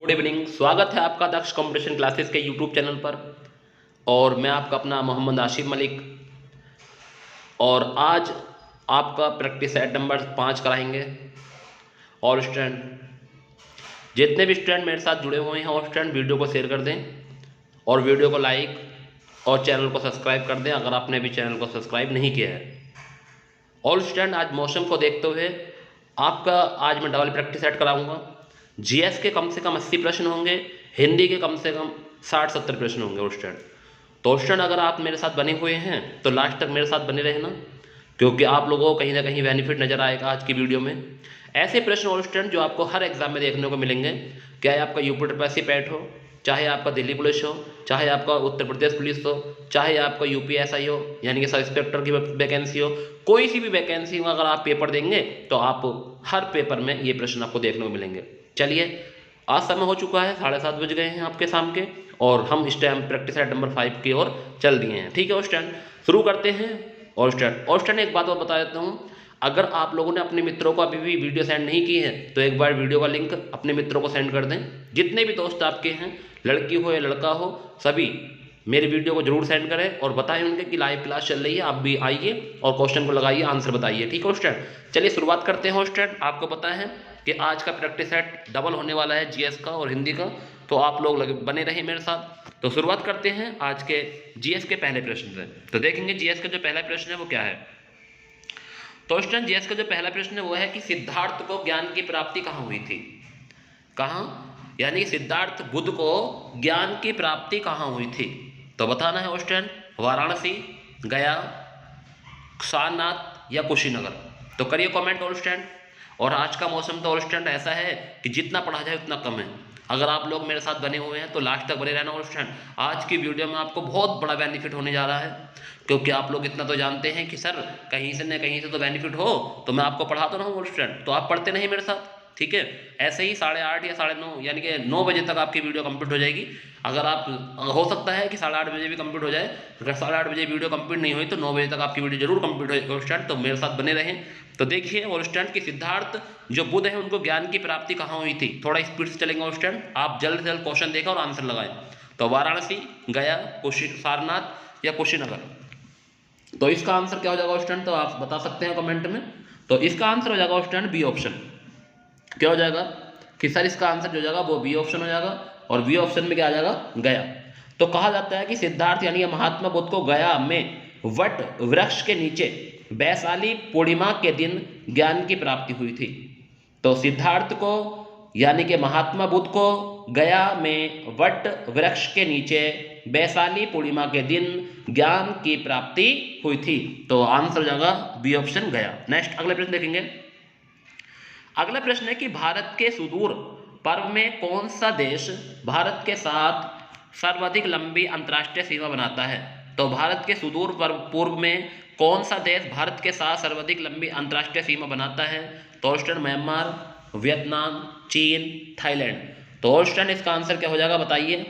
Good evening. स्वागत है आपका दक्ष कंपटीशन क्लासेस के यूट्यूब चैनल पर। और मैं आपका अपना मोहम्मद आशिफ मलिक। और आज आपका प्रैक्टिस सेट नंबर 5 कराएंगे। और स्टूडेंट जितने भी स्टूडेंट मेरे साथ जुड़े हुए हैं, और स्टूडेंट वीडियो को शेयर कर दें और वीडियो को लाइक और चैनल को सब्सक्राइब कर दें अगर आपने अभी चैनल को सब्सक्राइब नहीं किया है। और स्टूडेंट आज मौसम को देखते हुए आपका आज मैं डबल प्रैक्टिस सेट कराऊंगा। जीएस के कम से कम 80 प्रश्न होंगे, हिंदी के कम से कम 60-70 प्रश्न होंगे स्टूडेंट। तो स्टूडेंट अगर आप मेरे साथ बने हुए हैं तो लास्ट तक मेरे साथ बने रहना, क्योंकि आप लोगों को कहीं ना कहीं बेनिफिट नजर आएगा आज की वीडियो में। ऐसे प्रश्न और स्टूडेंट जो आपको हर एग्जाम में देखने को मिलेंगे, चाहे आपका यूपी ट्रिपल पैट हो, चाहे आपका दिल्ली पुलिस हो, चाहे आपका उत्तर प्रदेश पुलिस हो, चाहे आपका यूपीएसआई हो यानी कि सब इंस्पेक्टर की वैकेंसी हो, कोई सी भी वैकेंसी हो, अगर आप पेपर देंगे तो आप हर पेपर में ये प्रश्न आपको देखने को मिलेंगे। चलिए, आज समय हो चुका है, 7:30 बज गए हैं आपके शाम के, और हम इस टाइम प्रैक्टिस सेट नंबर 5 की ओर चल दिए हैं। ठीक है स्टूडेंट, शुरू करते हैं। और स्टूडेंट एक बात और बता देता हूँ, अगर आप लोगों ने अपने मित्रों को अभी भी वीडियो सेंड नहीं की है तो एक बार वीडियो का लिंक अपने मित्रों को सेंड कर दें। जितने भी दोस्त आपके हैं, लड़की हो या लड़का हो, सभी मेरी वीडियो को जरूर सेंड करें और बताएं उनके कि लाइव क्लास चल रही है, आप भी आइए और क्वेश्चन को लगाइए, आंसर बताइए। ठीक है स्टूडेंट, चलिए शुरुआत करते हैं स्टूडेंट। आपको पता है कि आज का प्रैक्टिस सेट डबल होने वाला है, जीएस का और हिंदी का, तो आप लोग बने रहे मेरे साथ। तो शुरुआत करते हैं आज के जीएस के पहले प्रश्न से। तो देखेंगे जीएस का जो पहला प्रश्न है वो क्या है। तो स्टूडेंट जीएस का जो पहला प्रश्न है वो है कि सिद्धार्थ को ज्ञान की प्राप्ति कहाँ हुई थी। कहाँ, यानी सिद्धार्थ बुद्ध को ज्ञान की प्राप्ति कहाँ हुई थी। तो बताना है स्टूडेंट, वाराणसी, गया, सारनाथ या कुशीनगर। तो करिए कमेंट और स्टूडेंट। और आज का मौसम तो स्टूडेंट ऐसा है कि जितना पढ़ा जाए उतना कम है। अगर आप लोग मेरे साथ बने हुए हैं तो लास्ट तक बने रहना और स्टूडेंट। आज की वीडियो में आपको बहुत बड़ा बेनिफिट होने जा रहा है, क्योंकि आप लोग इतना तो जानते हैं कि सर कहीं से न कहीं से तो बेनिफिट हो तो मैं आपको पढ़ा तो रहा हूँ स्टूडेंट, तो आप पढ़ते नहीं मेरे साथ। ठीक है, ऐसे ही 8:30 या 9:30 यानी कि 9 बजे तक आपकी वीडियो कंप्लीट हो जाएगी। अगर आप, हो सकता है कि 8:30 बजे भी कंप्लीट हो जाए, अगर 8:30 बजे वीडियो कंप्लीट नहीं हुई तो 9 बजे तक आपकी वीडियो जरूर कंप्लीट हो स्टूडेंट। तो मेरे साथ बने रहें। तो देखिए और स्टूडेंट की सिद्धार्थ जो बुद्ध है उनको ज्ञान की प्राप्ति कहाँ हुई थी। थोड़ा स्पीड से चलेंगे स्टूडेंट, आप जल्द से जल्द क्वेश्चन देखें और आंसर लगाएं। तो वाराणसी, गया, सारनाथ या कुशीनगर। तो इसका आंसर क्या हो जाएगा स्टूडेंट, तो आप बता सकते हैं कमेंट में। तो इसका आंसर हो जाएगा स्टूडेंट बी ऑप्शन। क्या हो जाएगा कि सर इसका आंसर जो हो जाएगा वो बी ऑप्शन हो जाएगा, और बी ऑप्शन में क्या आ जाएगा, गया। तो कहा जाता है कि सिद्धार्थ यानी महात्मा बुद्ध को गया में वट वृक्ष के नीचे वैशाली पूर्णिमा के दिन ज्ञान की प्राप्ति हुई थी। तो सिद्धार्थ को यानी कि महात्मा बुद्ध को गया में वट वृक्ष के नीचे वैशाली पूर्णिमा के दिन ज्ञान की प्राप्ति हुई थी। तो आंसर हो जाएगा बी ऑप्शन, गया। नेक्स्ट अगला प्रश्न देखेंगे। अगला प्रश्न है कि भारत के सुदूर पूर्व में कौन सा देश भारत के साथ सर्वाधिक लंबी अंतर्राष्ट्रीय सीमा बनाता है। तो भारत के सुदूर पूर्व में कौन सा देश भारत के साथ सर्वाधिक लंबी अंतर्राष्ट्रीय सीमा बनाता है। तो स्टूडेंट म्यांमार, वियतनाम, चीन, थाईलैंड। तो स्टूडेंट इसका आंसर क्या हो जाएगा बताइए।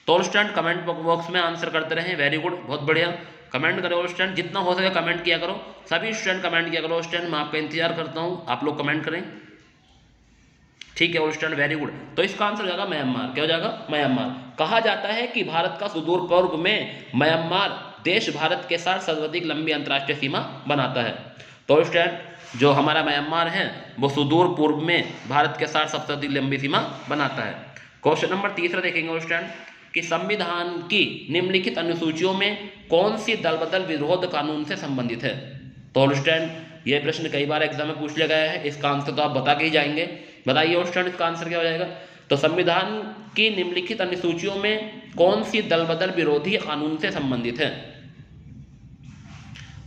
तो स्टूडेंट कमेंट बॉक्स में आंसर करते रहें, वेरी गुड, बहुत बढ़िया। कमेंट करो स्टूडेंट, जितना हो सके कमेंट किया करो, सभी स्टूडेंट कमेंट किया करो स्टूडेंट, मैं आपका इंतजार करता हूं, आप लोग कमेंट करें। ठीक है स्टूडेंट, वेरी गुड। तो इसका आंसर हो जाएगा म्यांमार। क्या हो जाएगा, म्यांमार। कहा जाता है कि भारत का सुदूर पूर्व में म्यांमार देश भारत के साथ सर्वाधिक लंबी अंतर्राष्ट्रीय सीमा बनाता है। तो स्टूडेंट जो हमारा म्यांमार है वो सुदूर पूर्व में भारत के साथ सबसे अधिक लंबी सीमा बनाता है। क्वेश्चन नंबर 3 देखेंगे स्टूडेंट कि संविधान की निम्नलिखित अनुसूचियों में कौन सी दल बदल विरोध कानून से संबंधित है। तो स्टूडेंट ये प्रश्न कई बार एग्जाम में पूछ लिया गया है, इसका आंसर तो आप बता के ही जाएंगे। बताइए स्टूडेंट इसका आंसर क्या हो जाएगा। तो संविधान की निम्नलिखित अनुसूचियों में कौन सी दल बदल विरोधी कानून से संबंधित है।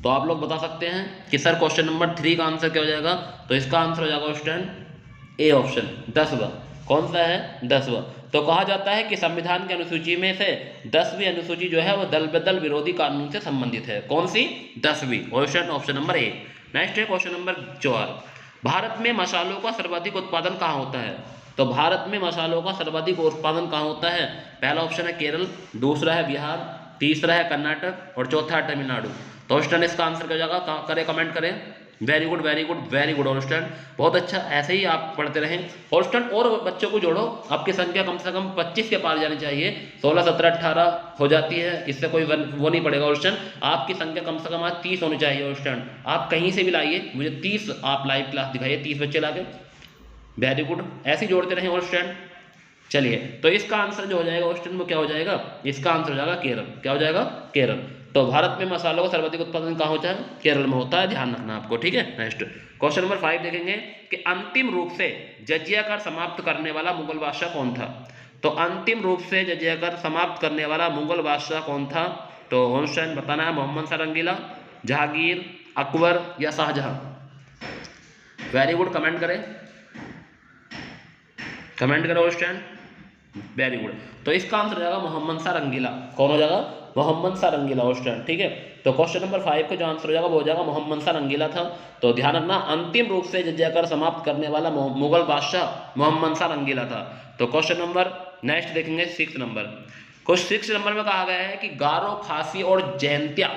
तो आप लोग बता सकते हैं कि सर क्वेश्चन नंबर 3 का आंसर क्या हो जाएगा। तो इसका आंसर हो जाएगा स्टूडेंट ए ऑप्शन, 10वां। कौन सा है, 10वां। तो कहा जाता है कि संविधान की अनुसूची में से 10वीं अनुसूची जो है वो दल बदल विरोधी कानून से संबंधित है। कौन सी, 10वीं। Option number A. नेक्स्ट है क्वेश्चन नंबर 4। भारत में मसालों का सर्वाधिक उत्पादन कहाँ होता है। तो भारत में मसालों का सर्वाधिक उत्पादन कहाँ होता है। पहला ऑप्शन है केरल, दूसरा है बिहार, तीसरा है कर्नाटक और चौथा है तमिलनाडु। तो स्टूडेंट इसका आंसर क्या हो जाएगा, करें कमेंट करें। Very good very good very good all student, बहुत अच्छा, ऐसे ही आप पढ़ते रहें ऑल स्टूडेंट। और बच्चों को जोड़ो, आपकी संख्या कम से कम 25 के पार जानी चाहिए। 16 17 18 हो जाती है, इससे कोई वो नहीं पड़ेगा ऑल स्टूडेंट। आपकी संख्या कम से कम आज 30 होनी चाहिए ऑल स्टूडेंट। आप कहीं से भी लाइए, मुझे 30 आप लाइव क्लास दिखाइए, 30 बच्चे लाके, वेरी गुड, ऐसे ही जोड़ते रहें ऑल स्टूडेंट। चलिए, तो इसका आंसर जो हो जाएगा ऑल स्टूडेंट वो क्या हो जाएगा, इसका आंसर हो जाएगा केरल। क्या हो जाएगा, केरल। तो भारत में मसालों का सर्वाधिक उत्पादन कहाँ होता है, केरल में होता है, ध्यान रखना आपको, ठीक है। नेक्स्ट क्वेश्चन नंबर 5 देखेंगे कि अंतिम रूप से जजिया कर समाप्त करने वाला मुगल बादशाह कौन था। तो अंतिम रूप से जजिया कर समाप्त करने वाला मुगल बादशाह कौन था, तो ऑप्शन बताना है, मोहम्मद शाह रंगीला, जहांगीर, अकबर या शाहजहां। वेरी गुड, कमेंट करें, कमेंट करो ऑल स्टूडेंट, वेरी गुड। तो इसका आंसर हो जाएगा मोहम्मद शाह रंगीला। कौन हो जाएगा, मोहम्मद शाह रंगीला ऑल स्टूडेंट, ठीक है। तो क्वेश्चन नंबर 5 का जो आंसर हो जाएगा वो हो जाएगा मोहम्मद शाह रंगीला था। तो ध्यान रखना, अंतिम रूप से जजिया कर समाप्त करने वाला मुगल बादशाह मोहम्मद शाह रंगीला था। तो क्वेश्चन नंबर नेक्स्ट देखेंगे 6 नंबर। कुछ 6 नंबर में कहा गया है कि गारो, खासी और जैंतिया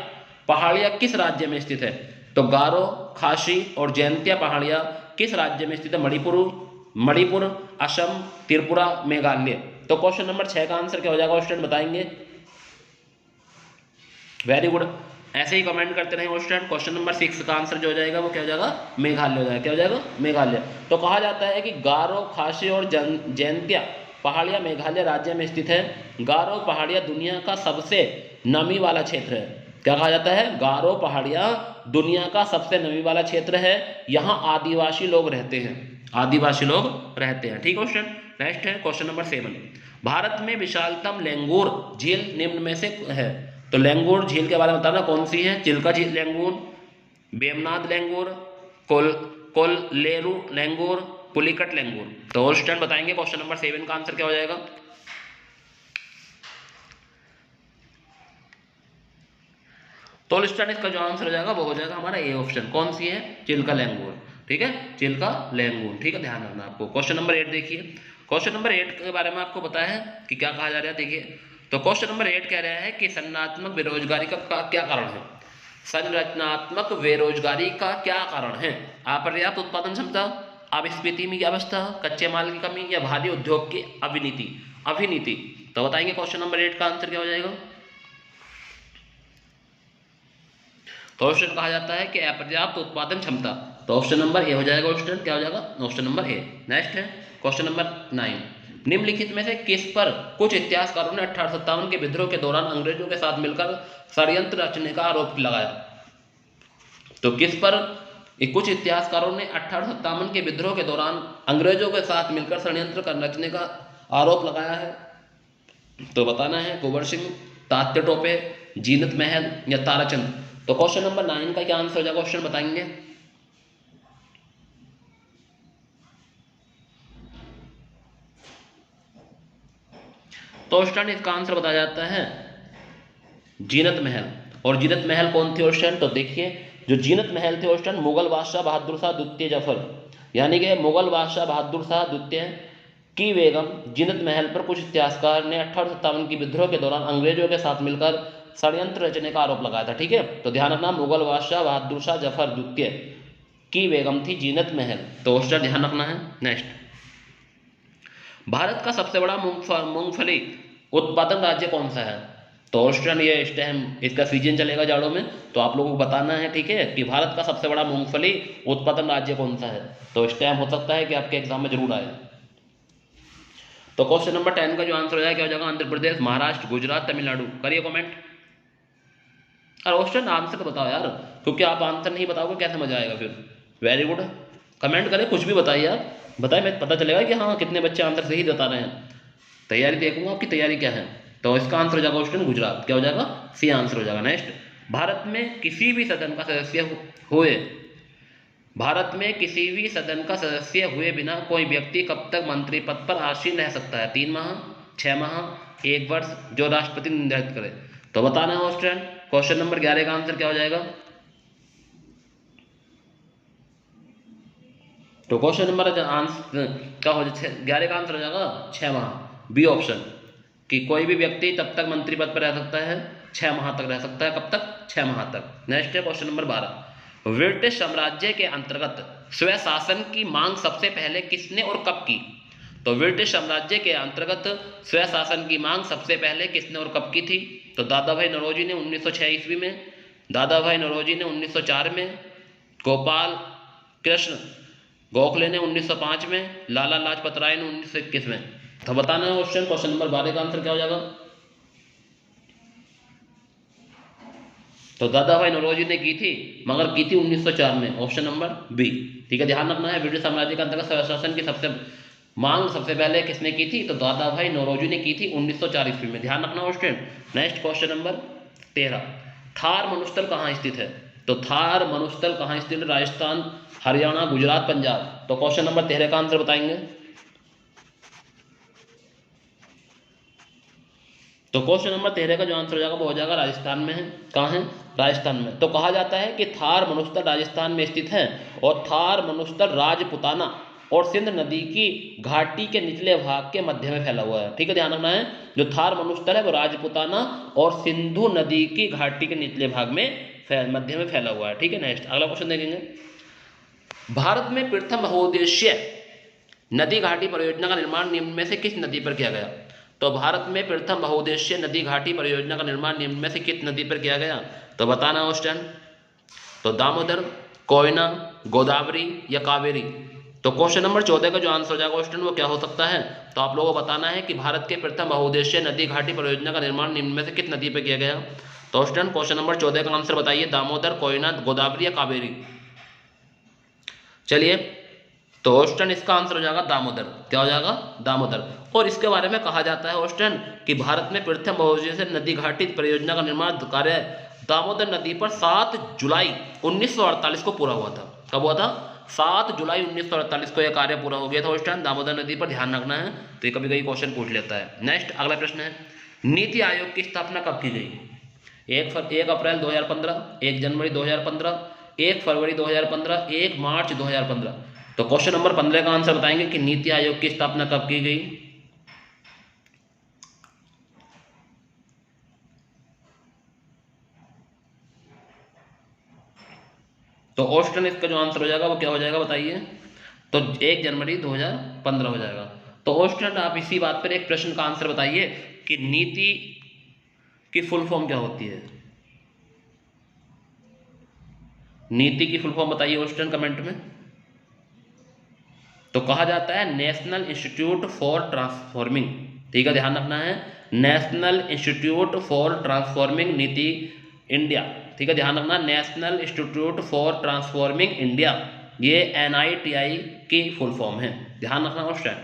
पहाड़ियां किस राज्य में स्थित है। तो गारो, खासी और जैंतिया पहाड़ियां किस राज्य में स्थित है, मणिपुर, असम, त्रिपुरा, मेघालय। तो क्वेश्चन नंबर 6 का आंसर क्या हो जाएगा स्टूडेंट, बताएंगे, वेरी गुड, ऐसे ही कमेंट करते रहे स्टूडेंट। क्वेश्चन नंबर 6 का आंसर जो हो जाएगा वो क्या हो जाएगा, मेघालय हो जाएगा। क्या हो जाएगा, मेघालय। तो कहा जाता है कि गारो, खासी और जैंतिया पहाड़ियां मेघालय राज्य में स्थित है। गारो पहाड़ियां दुनिया का सबसे नमी वाला क्षेत्र है। क्या कहा जाता है, गारो पहाड़ियां दुनिया का सबसे नमी वाला क्षेत्र है। यहाँ आदिवासी लोग रहते हैं, आदिवासी लोग रहते हैं, ठीक है स्टूडेंट। नेक्स्ट है क्वेश्चन नंबर 7। भारत में विशालतम लेंगुर झील निम्न में से है। तो लेंगुर झील के बारे में बताना, कौन सी है, चिल्का झील लेंगुर, बेमनाद लेंगुर, कोल्लेरू लेंगुर, पुलिकट लेंगुर। तो ऑल स्टूडेंट बताएंगे क्वेश्चन नंबर 7 का आंसर क्या हो जाएगा। तो ऑल स्टूडेंट इसका जो आंसर हो जाएगा वो हो जाएगा हमारा ए ऑप्शन। कौन सी है, चिल्का लेंगुर, ठीक है, चिल्का लेंगुर, ठीक है, ध्यान रखना आपको। क्वेश्चन नंबर 8 देखिए। क्वेश्चन नंबर 8 के बारे में आपको पता है कि क्या कहा जा रहा है, देखिए। तो क्वेश्चन नंबर 8 कह रहा है कि संरचनात्मक बेरोजगारी का क्या कारण है। संरचनात्मक बेरोजगारी का क्या कारण है, अपर्याप्त उत्पादन क्षमता, अपस्फीति की अवस्था, कच्चे माल की कमी या भारी उद्योग की अभिनीति। तो बताएंगे क्वेश्चन नंबर 8 का आंसर क्या हो जाएगा। तो ऑप्शन कहा जाता है कि अपर्याप्त उत्पादन क्षमता। तो ऑप्शन नंबर ए हो जाएगा ऑप्शन, क्या हो जाएगा, ऑप्शन नंबर ए। नेक्स्ट है क्वेश्चन नंबर 9। निम्नलिखित में से किस पर कुछ इतिहासकारों ने 1857 के विद्रोह के दौरान अंग्रेजों के साथ मिलकर षड्यंत्र रचने का आरोप लगाया। तो किस पर कुछ इतिहासकारों ने 1857 के विद्रोह के दौरान अंग्रेजों के साथ मिलकर षड्यंत्र रचने का आरोप लगाया है। तो बताना है, कुंवर सिंह, तात्या टोपे, जीनत महल या ताराचंद। तो क्वेश्चन नंबर 9 का क्या आंसर हो जाएगा, क्वेश्चन बताएंगे। तो स्टूडेंट इसका आंसर बताया जाता है जीनत महल। और जीनत महल कौन थे स्टूडेंट, तो देखिए जो जीनत महल थे स्टूडेंट, मुगल बादशाह बहादुर शाह द्वितीय जफर, यानी कि मुगल बादशाह बहादुर शाह द्वितीय की बेगम जीनत महल पर कुछ इतिहासकार ने 1857 की विद्रोह के दौरान अंग्रेजों के साथ मिलकर षड्यंत्र रचने का आरोप लगाया था, ठीक है। तो ध्यान रखना, मुगल बादशाह बहादुर शाह जफर द्वितीय की बेगम थी जीनत महल। तो उसका ध्यान रखना है। नेक्स्ट, भारत का सबसे बड़ा मूंगफली उत्पादन राज्य कौन सा है। तो ऑस्ट्रेलिया, ये इस टाइम इसका सीजन चलेगा जाड़ों में, तो आप लोगों को बताना है, ठीक है, कि भारत का सबसे बड़ा मूंगफली उत्पादन राज्य कौन सा है। तो इस टाइम हो सकता है कि आपके एग्जाम में जरूर आए। तो क्वेश्चन नंबर 10 का जो आंसर हो जाएगा क्या हो जाएगा, आंध्र प्रदेश, महाराष्ट्र, गुजरात, तमिलनाडु। करिए कमेंट। और ऑप्शन आंसर तो बताओ यार, क्योंकि आप आंसर नहीं बताओगे कैसे मजा आएगा फिर। वेरी गुड, कमेंट करें, कुछ भी बताइए आप, बताइए, मैं पता चलेगा कि हाँ कितने बच्चे आंसर सही बता रहे हैं। तैयारी देखूंगा आपकी तैयारी क्या है। तो इसका आंसर हो जाएगा ऑप्शन गुजरात। क्या हो जाएगा, सी आंसर हो जाएगा। नेक्स्ट, भारत में किसी भी सदन का सदस्य हुए बिना कोई व्यक्ति कब तक मंत्री पद पर आसीन रह सकता है, 3 माह, 6 माह, 1 वर्ष, जो राष्ट्रपति निर्धारित करे। तो बताना है स्टूडेंट, क्वेश्चन नंबर 11 का आंसर क्या हो जाएगा। तो क्वेश्चन नंबर क्या हो जाए, 11 का आंसर हो जाएगा 6 माह, बी ऑप्शन, कि कोई भी व्यक्ति तब तक मंत्री पद पर रह सकता है 6 माह तक रह सकता है। कब तक, 6 माह तक। नेक्स्ट है क्वेश्चन नंबर 12। ब्रिटिश साम्राज्य के अंतर्गत स्वशासन की मांग सबसे पहले किसने और कब की? तो ब्रिटिश साम्राज्य के अंतर्गत स्वशासन की मांग सबसे पहले किसने और कब की थी? तो दादा भाई नौरोजी ने 1906 ईस्वी में, दादा भाई नौरोजी ने 1904 में, गोपाल कृष्ण गोखले ने 1905 में, लाला लाजपत राय ने 1921 में। तो बताना है क्वेश्चन नंबर 12 का आंसर क्या हो जाएगा? तो दादा भाई नौरोजी ने की थी, मगर की थी 1904 में, ऑप्शन नंबर बी। ठीक है, ध्यान रखना है, ब्रिटिश साम्राज्य के अंतर्गत स्वशासन की मांग सबसे पहले किसने की थी? तो दादा भाई नौरोजी ने की थी 1904 ईस्वी में। ध्यान रखना student. Next question number 13, Thar मरुस्थल कहाँ स्थित है? तो थार मरुस्थल कहाँ स्थित है? राजस्थान, हरियाणा, गुजरात, पंजाब। तो क्वेश्चन नंबर 13 का आंसर बताएंगे। तो क्वेश्चन नंबर 13 का जो आंसर हो जाएगा वो हो जाएगा राजस्थान में है। कहाँ है? राजस्थान में। तो कहा जाता है कि थार मरुस्थल राजस्थान में स्थित है और थार मरुस्थल राजपुताना और सिंध नदी की घाटी के निचले भाग के मध्य में फैला हुआ है। ठीक है, ध्यान रखना है, जो थार मरुस्थल है वो राजपुताना और सिंधु नदी की घाटी के निचले भाग में मध्य में फैला हुआ है। ठीक है, नेक्स्ट अगला क्वेश्चन देखेंगे। भारत में प्रथम बहुउद्देशीय नदी घाटी परियोजना का निर्माण निम्न में से किस नदी पर किया गया? तो भारत में प्रथम बहुउद्देशीय नदी घाटी परियोजना का निर्माण निम्न में से किस नदी पर किया गया? तो बताना क्वेश्चन। तो दामोदर, कोयना, गोदावरी या कावेरी। तो क्वेश्चन नंबर 14 का जो आंसर हो जाएगा क्वेश्चन वो क्या हो सकता है? तो आप लोगों को बताना है कि भारत के प्रथम बहुउद्देशीय नदी घाटी परियोजना का निर्माण निम्न में से किस नदी पर किया गया? तो क्वेश्चन नंबर 14 का आंसर बताइए, दामोदर, कोयना, गोदावरी या कावेरी। चलिए, तो ऑस्टन इसका आंसर हो जाएगा दामोदर। क्या हो जाएगा? दामोदर। और इसके बारे में कहा जाता है ऑस्टन कि भारत में प्रथम बहुउद्देशीय नदी घाटी परियोजना का निर्माण कार्य दामोदर नदी पर 7 जुलाई 1948 को पूरा हुआ था। कब हुआ था? 7 जुलाई 1948 को यह कार्य पूरा हो गया था ऑस्टन दामोदर नदी पर। ध्यान रखना है, तो ये कभी कभी क्वेश्चन पूछ लेता है। नेक्स्ट अगला प्रश्न है, नीति आयोग की स्थापना कब की गई? 1 अप्रैल 2015, 1 जनवरी 2015, 1 फरवरी 2015, 1 मार्च 2015। तो क्वेश्चन नंबर 15 का आंसर बताएंगे कि नीति आयोग की स्थापना कब की गई? तो ऑस्टन इसका जो आंसर हो जाएगा वो क्या हो जाएगा बताइए? तो 1 जनवरी 2015 हो जाएगा। तो ऑस्टन आप इसी बात पर एक प्रश्न का आंसर बताइए कि नीति की फुल फॉर्म क्या होती है? नीति की फुल फॉर्म बताइए ऑस्टन कमेंट में। तो कहा जाता है नेशनल इंस्टीट्यूट फॉर ट्रांसफॉर्मिंग। ठीक है, ध्यान रखना है, नेशनल इंस्टीट्यूट फॉर ट्रांसफॉर्मिंग नीति इंडिया। ठीक है, ध्यान रखना, national institute for transforming India, ये NITI की फुल फॉर्म है। ध्यान रखना क्वेश्चन।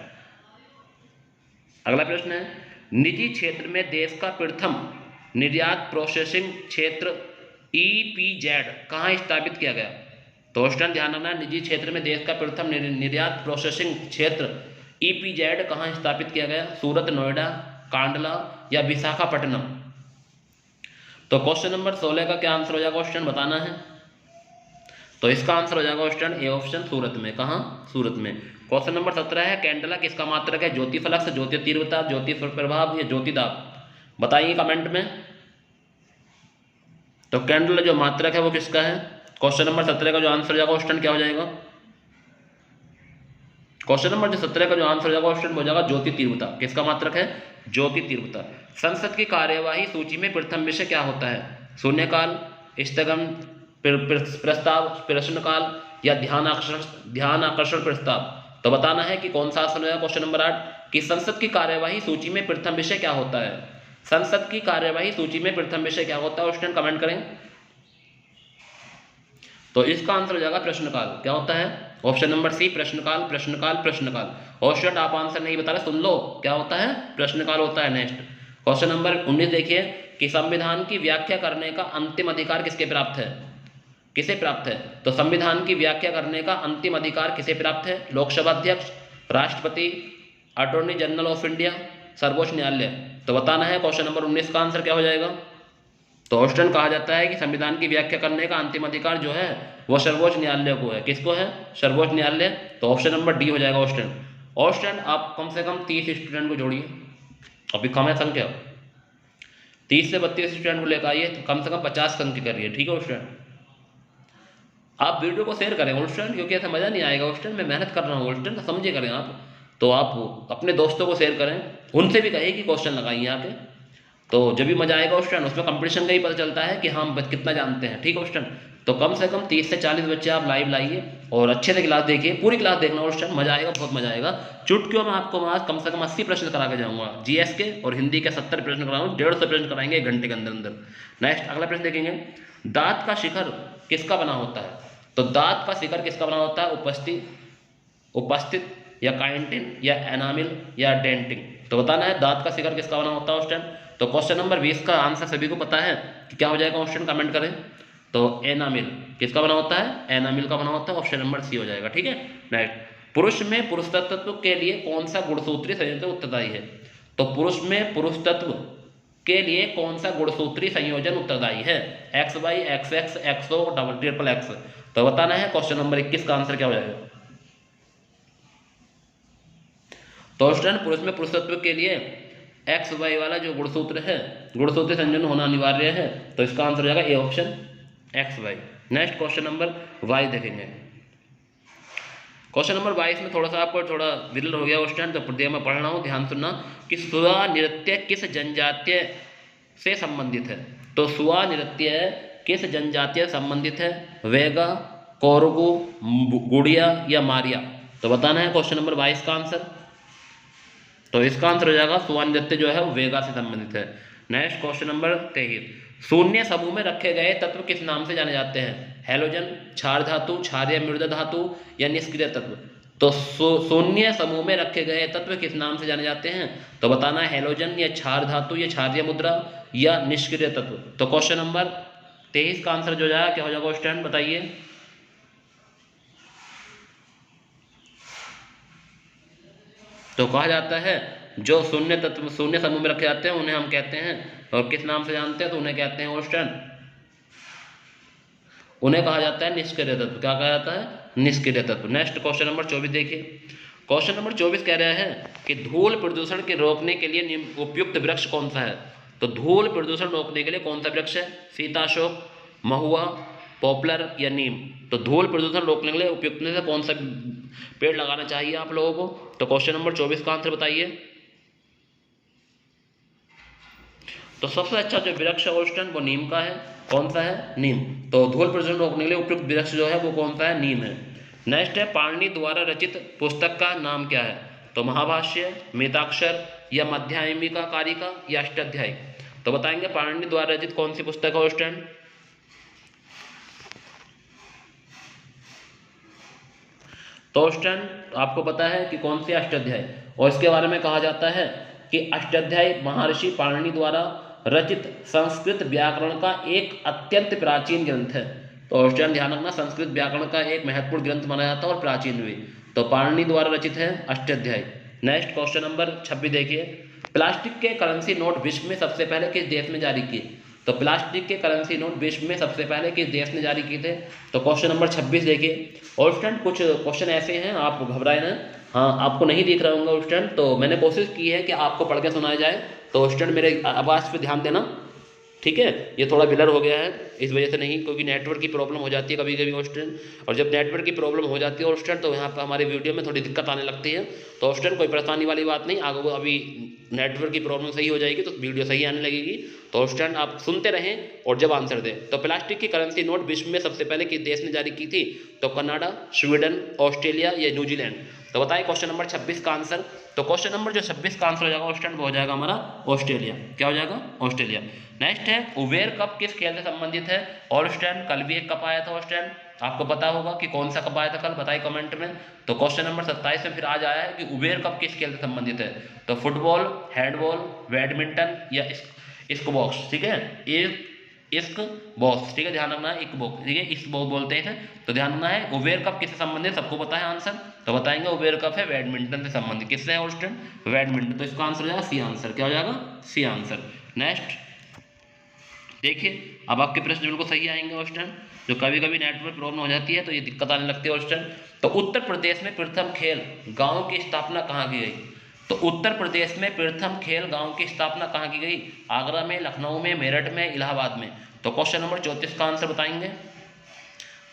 अगला प्रश्न है, निजी क्षेत्र में देश का प्रथम निर्यात प्रोसेसिंग क्षेत्र EPZ कहाँ स्थापित किया गया? तो क्वेश्चन ध्यान रखना, निजी क्षेत्र में देश का प्रथम निर्यात प्रोसेसिंग क्षेत्र EPZ कहाँ स्थापित किया गया? सूरत, नोएडा, कांडला या विशाखापट्टनम। तो क्वेश्चन नंबर 16 का क्या आंसर हो जाएगा क्वेश्चन बताना है। तो इसका आंसर हो जाएगा क्वेश्चन ए ऑप्शन, सूरत में। कहाँ? सूरत में। क्वेश्चन नंबर 17 है, कैंडला किसका मात्रक है? ज्योति फ्लक्स, ज्योति तीव्रता, ज्योति प्रभाव या ज्योति दाब। बताइए कमेंट में। तो कैंडला जो मात्रक है वो किसका है? क्वेश्चन नंबर 17 का जो आंसर हो जाएगा क्वेश्चन क्या हो जाएगा? क्वेश्चन नंबर 17 का जो आंसर हो जाएगा क्वेश्चन हो जाएगा ज्योति तीव्रता। किसका मात्रक है? ज्योति तीव्रता। संसद की कार्यवाही सूची में प्रथम विषय क्या होता है? शून्यकाल, स्थगन प्रस्ताव, प्रश्नकाल या ध्यान आकर्षण प्रस्ताव। तो बताना है कि कौन सा आंसर होगा क्वेश्चन नंबर 8 कि संसद की कार्यवाही सूची में प्रथम विषय क्या होता है? संसद की कार्यवाही सूची में प्रथम विषय क्या होता है? क्वेश्चन कमेंट करें। तो इसका आंसर हो जाएगा प्रश्नकाल। क्या होता है? ऑप्शन नंबर सी, प्रश्नकाल, प्रश्नकाल, प्रश्नकाल। क्वेश्चन आप आंसर नहीं बता रहे, सुन लो, क्या होता है? प्रश्नकाल होता है। नेक्स्ट क्वेश्चन नंबर 19 देखिए कि संविधान की व्याख्या करने का अंतिम अधिकार किसके प्राप्त है? किसे प्राप्त है? तो संविधान की व्याख्या करने का अंतिम अधिकार किसे प्राप्त है? लोकसभा अध्यक्ष, राष्ट्रपति, अटॉर्नी जनरल ऑफ इंडिया, सर्वोच्च न्यायालय। तो बताना है क्वेश्चन नंबर 19 का आंसर क्या हो जाएगा? तो ऑप्शन कहा जाता है कि संविधान की व्याख्या करने का अंतिम अधिकार जो है वो सर्वोच्च न्यायालय को है। किसको है? सर्वोच्च न्यायालय। तो ऑप्शन नंबर डी हो जाएगा ऑप्शन। ऑप्शन आप कम से कम 30 स्टूडेंट को जोड़िए, अभी कम है संख्या, 30 से 32 स्टूडेंट को लेकर आइए, तो कम से कम 50 अंक की करिए। ठीक है स्टूडेंट। आप वीडियो को शेयर करें ओल्ड स्टूडेंट, क्योंकि ऐसा मज़ा नहीं आएगा ओल्ड स्टूडेंट, मैं मेहनत कर रहा हूँ ओल्ड स्टूडेंट, समझे करें आप। तो आप अपने दोस्तों को शेयर करें, उनसे भी कहिए कि क्वेश्चन लगाइए यहाँ पे, तो जब भी मजा आएगा उस टाइम, उसमें कंपटीशन का ही पता चलता है कि हम कितना जानते हैं, ठीक है उस टाइम। तो कम से कम 30 से 40 बच्चे आप लाइव लाइए और अच्छे से क्लास देखिए, पूरी क्लास देखना उस टाइम, मजा आएगा, बहुत मजा आएगा। चुटकियों में आपको आज कम से कम 80 प्रश्न करा के जाऊंगा, जीएस के और हिंदी के 70 प्रश्न कराऊंगा, 150 प्रश्न कराएंगे 1 घंटे के अंदर अंदर। नेक्स्ट अगला प्रश्न देखेंगे, दांत का शिखर किसका बना होता है? तो दांत का शिखर किसका बना होता है? उपस्थित या काइंटिन या एनामिल या डेंटिन। तो बताना है दांत का शिखर किसका बना होता है उस टाइम। तो क्वेश्चन नंबर 20 का आंसर सभी को पता है कि क्या हो जाएगा क्वेश्चन, कमेंट करें। तो एनामिल किसका बना होता है? एनामिल का बना होता है, ऑप्शन नंबर सी हो जाएगा, ठीक है। नेक्स्ट, पुरुष में पुरुष तत्व के लिए कौन सा गुणसूत्रीय संयोजन उत्तरदायी है? तो पुरुष में पुरुष तत्व के लिए कौन सा गुणसूत्रीय संयोजन उत्तरदायी है? XY, XX, XO, XXX। तो बताना है क्वेश्चन नंबर 21 का आंसर क्या हो जाएगा। तो स्टूडेंट पुरुष में पुरुष तत्व के लिए XY वाला जो गुणसूत्र है, गुणसूत्र संयोजन होना अनिवार्य है, तो इसका आंसर हो जाएगा A option XY। Next question number 22 देखेंगे। क्वेश्चन नंबर 22 में थोड़ा सा आपको थोड़ा विरल हो गया उस टाइम, तो प्रदेश में पढ़ रहा हूँ, ध्यान सुनना कि सुआ नृत्य किस जनजातीय से संबंधित है? तो सुआ नृत्य किस जनजातीय से संबंधित है? वेगा, कोरगु, गुड़िया या मारिया। तो बताना है क्वेश्चन नंबर 22 का आंसर। तो इसका आंसर हो जाएगा सुआ नृत्य जो है वो वेगा से संबंधित है। नेक्स्ट क्वेश्चन नंबर 23, शून्य समूह में रखे गए तत्व किस नाम से जाने जाते हैं? हैलोजन, क्षार धातु, क्षारीय मृद धातु या निष्क्रिय तत्व। तो शून्य समूह में रखे गए तत्व किस नाम से जाने जाते हैं? तो बताना है हैलोजन या क्षार धातु या क्षारीय मुद्रा या निष्क्रिय तत्व। तो क्वेश्चन नंबर 23 का आंसर जो जाएगा क्या हो जाएगा स्टूडेंट, बताइए। तो कहा जाता है जो शून्य तत्व शून्य समूह में रखे जाते हैं उन्हें हम कहते हैं, और किस नाम से जानते हैं? तो उन्हें कहते हैं स्टूडेंट, उन्हें कहा जाता है निष्क्रिय तत्व। क्या कहा जाता है? निष्क्रिय तत्व। नेक्स्ट क्वेश्चन नंबर 24 देखिए। क्वेश्चन नंबर 24 कह रहा है कि धूल प्रदूषण के रोकने के लिए उपयुक्त वृक्ष कौन सा है? तो धूल प्रदूषण रोकने के लिए कौन सा वृक्ष है? सीताशोक, महुआ, पॉपुलर या नीम। तो धूल प्रदूषण रोकने के लिए उपयुक्त में से कौन सा पेड़ लगाना चाहिए आप लोगों को? तो क्वेश्चन नंबर 24 का आंसर बताइए। तो सबसे अच्छा जो वृक्ष है वो नीम का है। कौन सा है? नीम। तो धूल प्रदूषण रोकने के लिए उपयुक्त वृक्ष जो है वो कौन सा है? नीम है। नेक्स्ट है, पाणिनि द्वारा रचित पुस्तक का नाम क्या है? तो महाभाष्य, मिताक्षर या मध्यायमिका कारिका या अष्टाध्यायी। तो बताएंगे पाणिनि द्वारा रचित कौन सी पुस्तक है स्टूडेंट? तो स्टूडेंट आपको पता है कि कौन सी अष्टाध्यायी, और इसके बारे में कहा जाता है कि अष्टाध्यायी महर्षि पाणिनि द्वारा रचित संस्कृत व्याकरण का एक अत्यंत प्राचीन ग्रंथ है। तो स्टूडेंट ध्यान रखना, संस्कृत व्याकरण का एक महत्वपूर्ण ग्रंथ माना जाता है और प्राचीन भी। तो पाणिनि द्वारा रचित है अष्टाध्यायी। नेक्स्ट क्वेश्चन नंबर 26 देखिए। प्लास्टिक के करेंसी नोट विश्व में सबसे पहले किस देश में जारी किए? तो प्लास्टिक के करेंसी नोट विश्व में सबसे पहले किस देश ने जारी किए थे? तो क्वेश्चन नंबर 26 देखिए। और स्टूडेंट कुछ क्वेश्चन ऐसे हैं, आप घबराए ना, हाँ आपको नहीं दिख रहा होगा स्टूडेंट, तो मैंने कोशिश की है कि आपको पढ़ के सुनाया जाए। तो स्टूडेंट मेरे आवाज़ पे ध्यान देना, ठीक है। ये थोड़ा ब्लर हो गया है इस वजह से नहीं, क्योंकि नेटवर्क की प्रॉब्लम हो जाती है कभी कभी स्टूडेंट, और जब नेटवर्क की प्रॉब्लम हो जाती है स्टूडेंट तो यहाँ पर हमारे वीडियो में थोड़ी दिक्कत आने लगती है। तो स्टूडेंट कोई परेशानी वाली बात नहीं, आगे अभी नेटवर्क की प्रॉब्लम सही हो जाएगी तो वीडियो सही आने लगेगी। तो स्टूडेंट आप सुनते रहें और जब आंसर दें। तो प्लास्टिक की करेंसी नोट विश्व में सबसे पहले किस देश ने जारी की थी? तो कनाडा, स्वीडन, ऑस्ट्रेलिया या न्यूजीलैंड। तो बताइए क्वेश्चन नंबर 26 का आंसर। तो क्वेश्चन नंबर जो 26 का आंसर हो जाएगा स्टूडेंट वो हो जाएगा हमारा ऑस्ट्रेलिया। क्या हो जाएगा? ऑस्ट्रेलिया। नेक्स्ट है, उबेर कप किस खेल से संबंधित है? और स्टूडेंट कल भी एक कप आया था स्टूडेंट, आपको पता होगा कि कौन सा कप आया था कल, बताइए कमेंट में। तो क्वेश्चन नंबर 27 में फिर आज आया है कि उबेर कप किस खेल से संबंधित है? तो फुटबॉल, हैंडबॉल, बैडमिंटन या स्क्वॉश, ठीक है, इस्क बॉक्स, ठीक है, ध्यान रखना है, इक बॉक्स, ठीक है, इस बॉक्स बोलते हैं। तो ध्यान रखना है उबेर कप किससे संबंधित, सबको पता है आंसर। तो बताएंगे उबेर कप है बैडमिंटन से संबंधित। किससे है स्टूडेंट? बैडमिंटन। तो इसका आंसर हो जाएगा सी आंसर। क्या हो जाएगा? C answer. नेक्स्ट देखिए, अब आपके प्रश्न बिल्कुल सही आएंगे स्टूडेंट, जो कभी कभी नेटवर्क प्रॉब्लम हो जाती है तो ये दिक्कत आने लगती है स्टूडेंट। तो उत्तर प्रदेश में प्रथम खेल गांव की स्थापना कहाँ की गई? तो उत्तर प्रदेश में प्रथम खेल गांव की स्थापना कहाँ की गई? आगरा में, लखनऊ में, मेरठ में, इलाहाबाद में। तो क्वेश्चन नंबर 34 का आंसर बताएंगे।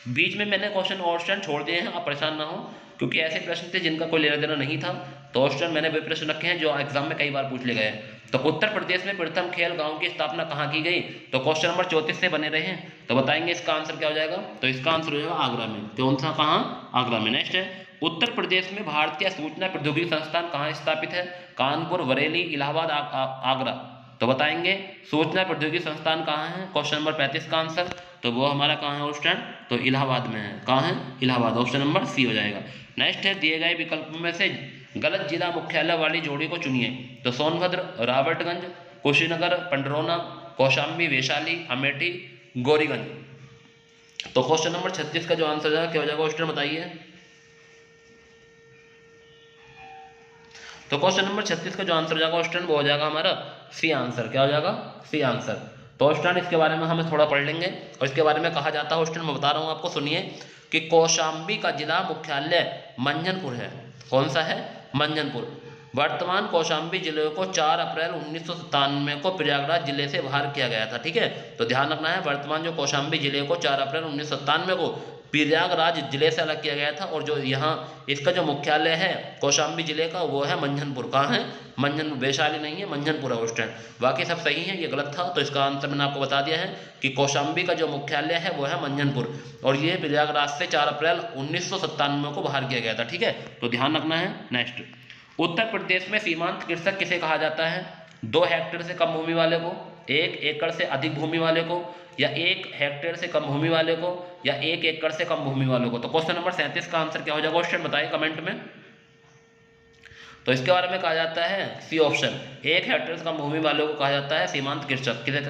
बीच में मैंने क्वेश्चन और स्टूडेंट छोड़ दिए हैं, आप परेशान ना हो, क्योंकि ऐसे प्रश्न थे जिनका कोई लेना देना नहीं था। तो स्टूडेंट मैंने वे प्रश्न रखे हैं जो एग्जाम में कई बार पूछ ले गए। तो उत्तर प्रदेश में प्रथम खेल गांव की स्थापना कहाँ की गई? तो क्वेश्चन नंबर 34 से बने रहे। तो बताएंगे इसका आंसर क्या हो जाएगा? तो इसका आंसर हो जाएगा आगरा में। कौन सा? कहाँ? आगरा में। नेक्स्ट है, उत्तर प्रदेश में भारतीय सूचना प्रौद्योगिकी संस्थान कहाँ स्थापित है? कानपुर, बरेली, इलाहाबाद, आगरा। तो बताएंगे सूचना प्रौद्योगिकी संस्थान कहाँ है? क्वेश्चन नंबर 35 का आंसर तो वो हमारा कहाँ है स्टूडेंट? तो इलाहाबाद में है। कहाँ है? इलाहाबाद। ऑप्शन नंबर सी हो जाएगा। नेक्स्ट है, दिए गए विकल्प में से गलत जिला मुख्यालय वाली जोड़ी को चुनिए। तो सोनभद्र, राबर्टगंज, कुशीनगर, पंडरौना, कौशाम्बी, वैशाली, अमेठी, गौरीगंज। तो क्वेश्चन नंबर 36 का जो आंसर हो जाएगा क्या हो जाएगा स्टूडेंट बताइए? तो क्वेश्चन नंबर 36 का जो आंसर हो जाएगा स्टूडेंट वो हो जाएगा हमारा सी आंसर। क्या हो जाएगा? C answer. तो स्टूडेंट इसके बारे में हमें थोड़ा पढ़ लेंगे और इसके बारे में कहा जाता है स्टूडेंट, मैं बता रहा हूँ आपको, सुनिए कि कौशाम्बी का जिला मुख्यालय मंझनपुर है। कौन सा है? मंझनपुर। वर्तमान कौशाम्बी जिले को 4 अप्रैल 1997 को प्रयागराज जिले से बाहर किया गया था। ठीक है, तो ध्यान रखना है, वर्तमान जो कौशाम्बी जिले को 4 अप्रैल 1997 को प्रयागराज जिले से अलग किया गया था, और जो यहाँ इसका जो मुख्यालय है कौशाम्बी जिले का वो है मंझनपुर। कहाँ है? मंझनपुर। वैशाली नहीं है, मंझनपुर है स्टूडेंट। बाकी सब सही है, ये गलत था। तो इसका आंसर मैंने आपको बता दिया है कि कौशाम्बी का जो मुख्यालय है वो है मंझनपुर, और ये प्रयागराज से 4 अप्रैल 1997 को बाहर किया गया था। ठीक है, तो ध्यान रखना है। नेक्स्ट, उत्तर प्रदेश में सीमांत कृषक किसे कहा जाता है? 2 हेक्टेयर से कम भूमि वाले को, 1 एकड़ से अधिक भूमि वाले को, या 1 हेक्टेयर से कम भूमि वाले को, या 1 एकड़ से कम भूमि वाले को। तो क्वेश्चन नंबर 37 का आंसर क्या हो जाएगा क्वेश्चन बताइए कमेंट में। तो इसके बारे में कहा जाता है सी ऑप्शन, 1 हेक्टेयर से कम भूमि वालों को कहा जाता है सीमांत कृषक। किसे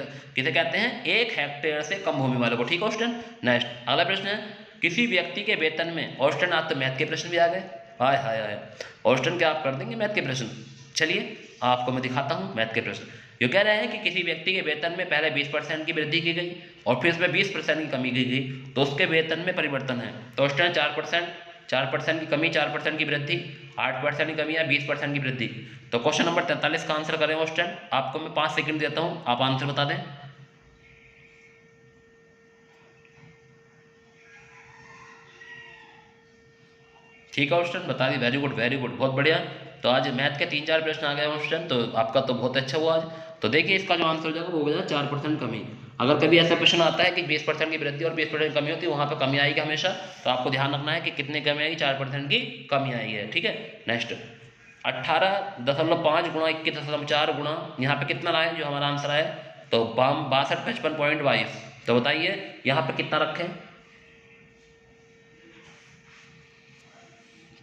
कहते हैं? 1 हेक्टेयर से कम भूमि वालों को। ठीक है क्वेश्चन। नेक्स्ट अगला प्रश्न है, किसी व्यक्ति के वेतन में, ऑस्टन आज तो मैथ के प्रश्न भी आ गए। हाय हाय हाय, ऑस्टन क्या आप कर देंगे मैथ के प्रश्न? चलिए आपको मैं दिखाता हूँ मैथ के प्रश्न। ये कह रहे हैं कि किसी व्यक्ति के वेतन में पहले 20% की वृद्धि की गई और फिर उसमें 20% की कमी की गई, तो उसके वेतन में परिवर्तन है। तो ऑस्टन 4% की कमी, 4% की वृद्धि, 8% की कमी या 20% की वृद्धि। तो क्वेश्चन नंबर 43 का आंसर करें ऑस्टन। आपको मैं 5 सेकंड देता हूँ, आप आंसर बता दें। ठीक है ऑस्टन, बता दी। वेरी गुड वेरी गुड, बहुत बढ़िया। तो आज मैथ के 3-4 प्रश्न आ गए ऑस्टन, तो आपका तो बहुत अच्छा हुआ आज। तो देखिए इसका जो आंसर हो जाएगा वो हो जाएगा 4% कमी। अगर कभी ऐसा प्रश्न आता है कि 20% की वृद्धि और 20% की कमी होती है, वहाँ पर कमी आएगी हमेशा। तो आपको ध्यान रखना है कि कितनी कमी आएगी? 4% की कमी आई है। ठीक है, नेक्स्ट 18.5 गुणा 21.4 गुणा, यहाँ पे कितना आया जो हमारा आंसर आया? तो 6255.22। तो बताइए यहाँ पे कितना रखें?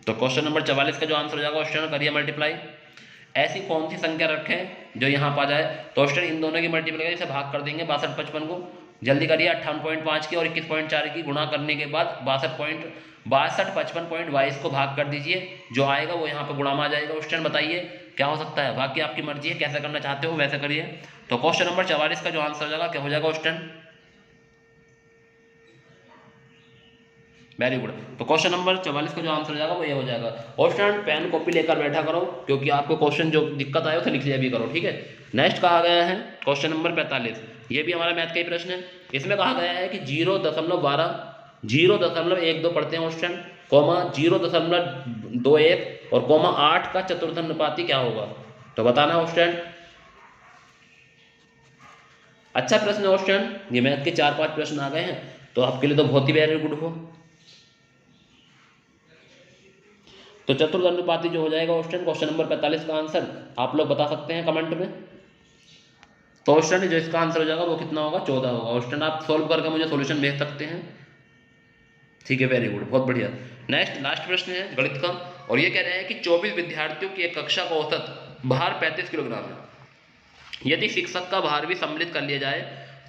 तो क्वेश्चन नंबर 44 का जो आंसर हो जाएगा क्वेश्चन करिए मल्टीप्लाई। ऐसी कौन सी संख्या रखें जो यहाँ पा जाए? तो क्वेश्चन इन दोनों की मल्टीप्लाई से भाग कर देंगे 6255 को। जल्दी करिए, 58.5 की और 21.4 की गुणा करने के बाद 62.55.22 को भाग कर दीजिए। जो आएगा वो यहाँ पे गुणा में आ जाएगा। क्वेश्चन बताइए क्या हो सकता है? बाकी आपकी मर्जी है, कैसे करना चाहते हो वैसे करिए। तो क्वेश्चन नंबर 44 का जो आंसर हो जाएगा क्या हो जाएगा क्वेश्चन? Very good. तो क्वेश्चन नंबर 44 का जो आंसर हो जाएगा वो ये हो जाएगा। और स्टूडेंट पेन कॉपी लेकर बैठा करो, क्योंकि आपको क्वेश्चन जो दिक्कत आए उसे लिख लिया भी करो। ठीक है, नेक्स्ट कहा गया है क्वेश्चन नंबर 45। ये भी हमारा मैथ का ही प्रश्न है। इसमें कहा गया है कि 0.12 0.12 पढ़ते हैं क्वेश्चन, कॉमा 0.21 और कॉमा 8 का चतुर्थानुपाती क्या होगा? तो बताना क्वेश्चन। अच्छा प्रश्न है क्वेश्चन, ये मैथ के 4-5 प्रश्न आ गए हैं, तो आपके लिए तो बहुत ही वेरी गुड हो। तो चतुर्थानुपाती जो हो जाएगा क्वेश्चन नंबर 45 का आंसर आप लोग बता सकते हैं कमेंट में। तो क्वेश्चन जो इसका आंसर हो जाएगा वो कितना होगा? 14 होगा। क्वेश्चन आप सोल्व करके मुझे सॉल्यूशन भेज सकते हैं। ठीक है, वेरी गुड, बहुत बढ़िया। नेक्स्ट लास्ट प्रश्न है गणित का, और ये कह रहे हैं कि 24 विद्यार्थियों की एक कक्षा का औसत भार 35 किलोग्राम है। यदि शिक्षक का भार भी सम्मिलित कर लिया जाए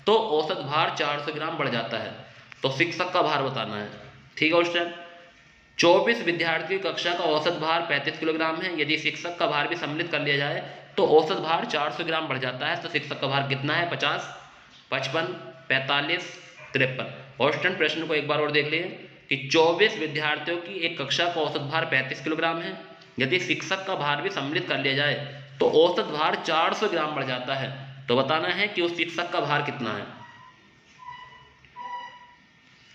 तो औसत भार 400 ग्राम बढ़ जाता है। तो शिक्षक का भार बताना है। ठीक है क्वेश्चन, 24 विद्यार्थियों की कक्षा का औसत भार 35 किलोग्राम है। यदि शिक्षक का भार भी सम्मिलित कर लिया जाए तो औसत भार 400 ग्राम बढ़ जाता है। तो शिक्षक का भार कितना है? 50, 55, 45, 53। क्वेश्चन प्रश्न को एक बार और देख लिए कि 24 विद्यार्थियों की एक कक्षा का औसत भार 35 किलोग्राम है। यदि शिक्षक का भार भी सम्मिलित कर लिया जाए तो औसत भार 400 ग्राम बढ़ जाता है। तो बताना है कि उस शिक्षक का भार कितना है।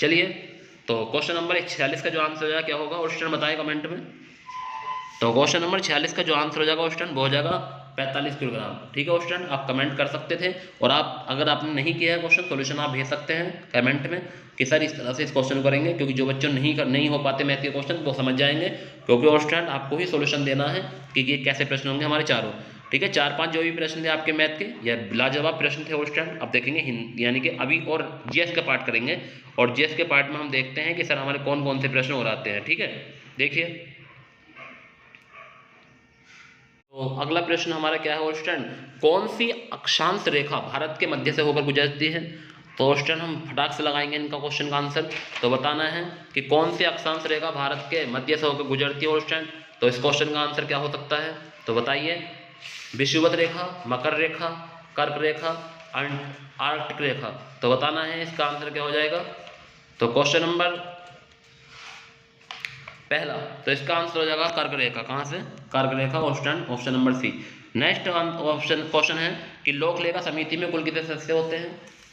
चलिए तो क्वेश्चन नंबर 46 का जो आंसर हो जाएगा क्या होगा क्वेश्चन बताएं कमेंट में। तो क्वेश्चन नंबर 46 का जो आंसर हो जाएगा क्वेश्चन वो हो जाएगा 45 किलोग्राम। ठीक है क्वेश्चन, आप कमेंट कर सकते थे, और आप अगर आपने नहीं किया है क्वेश्चन सोल्यूशन आप भेज सकते हैं कमेंट में कि सर इस तरह से इस क्वेश्चन करेंगे, क्योंकि जो बच्चों नहीं हो पाते मैथ के क्वेश्चन वो समझ जाएंगे, क्योंकि क्वेश्चन आपको ही सोल्यूशन देना है कि ये कैसे प्रश्न होंगे हमारे चारों। ठीक है, 4-5 जो भी प्रश्न थे आपके मैथ के या लाजवाब प्रश्न थे उस टाइम आप देखेंगे, यानी कि अभी और जीएस का पार्ट करेंगे, और जीएस के पार्ट में हम देखते हैं कि सर हमारे कौन कौन से प्रश्न हो आते हैं। ठीक है, देखिए तो अगला प्रश्न हमारा क्या है स्टूडेंट, कौन सी अक्षांश रेखा भारत के मध्य से होकर गुजरती है। तो स्टूडेंट हम फटाक से लगाएंगे इनका क्वेश्चन का आंसर। तो बताना है कि कौन सी अक्षांश रेखा भारत के मध्य से होकर गुजरती है स्टूडेंट। तो इस क्वेश्चन का आंसर क्या हो सकता है, तो बताइए, विषुवत रेखा, मकर रेखा, कर्क रेखा, आर्कटिक रेखा। तो बताना है इसका आंसर क्या हो जाएगा। तो क्वेश्चन नंबर पहला, तो इसका आंसर हो जाएगा कर्क रेखा। कहाँ से, कर्क रेखा option number C. Next option question है कि लोक लेखा समिति में कुल कितने सदस्य होते हैं।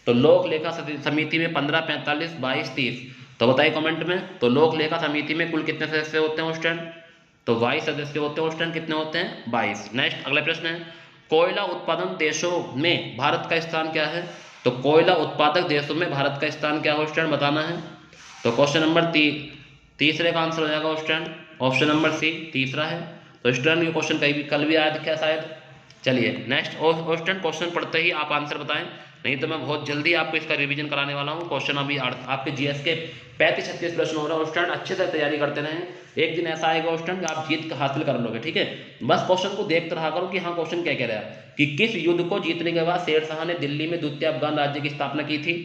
तो लोक लेखा समिति में 15, 45, 22, 30। तो बताइए कमेंट में, तो लोक लेखा समिति में कुल कितने सदस्य होते हैं स्टूडेंट। तो 22 सदस्य होते हैं स्टूडेंट, कितने होते हैं 22। नेक्स्ट अगला प्रश्न है, कोयला उत्पादन देशों में भारत का स्थान क्या है। तो कोयला उत्पादक देशों में भारत का स्थान क्या है स्टूडेंट, बताना है। तो क्वेश्चन नंबर तीसरे का आंसर हो जाएगा स्टूडेंट ऑप्शन नंबर सी, तीसरा है। तो स्टूडेंट ये क्वेश्चन कल भी आया था शायद। चलिए नेक्स्ट स्टूडेंट क्वेश्चन पढ़ते ही आप आंसर बताएं, नहीं तो मैं बहुत जल्दी आपको इसका रिवीजन कराने वाला हूँ। क्वेश्चन अभी आपके जीएस के 35-36 प्रश्न हो रहा है स्टूडेंट, अच्छे से तैयारी करते रहें। एक दिन ऐसा आएगा स्टूडेंट कि आप जीत हासिल कर लोगे। ठीक है, बस क्वेश्चन को देखते रहा करो कि हाँ क्वेश्चन क्या कह रहा है कि किस युद्ध को जीतने के बाद शेर शाह ने दिल्ली में द्वितीय अफगान राज्य की स्थापना की थी।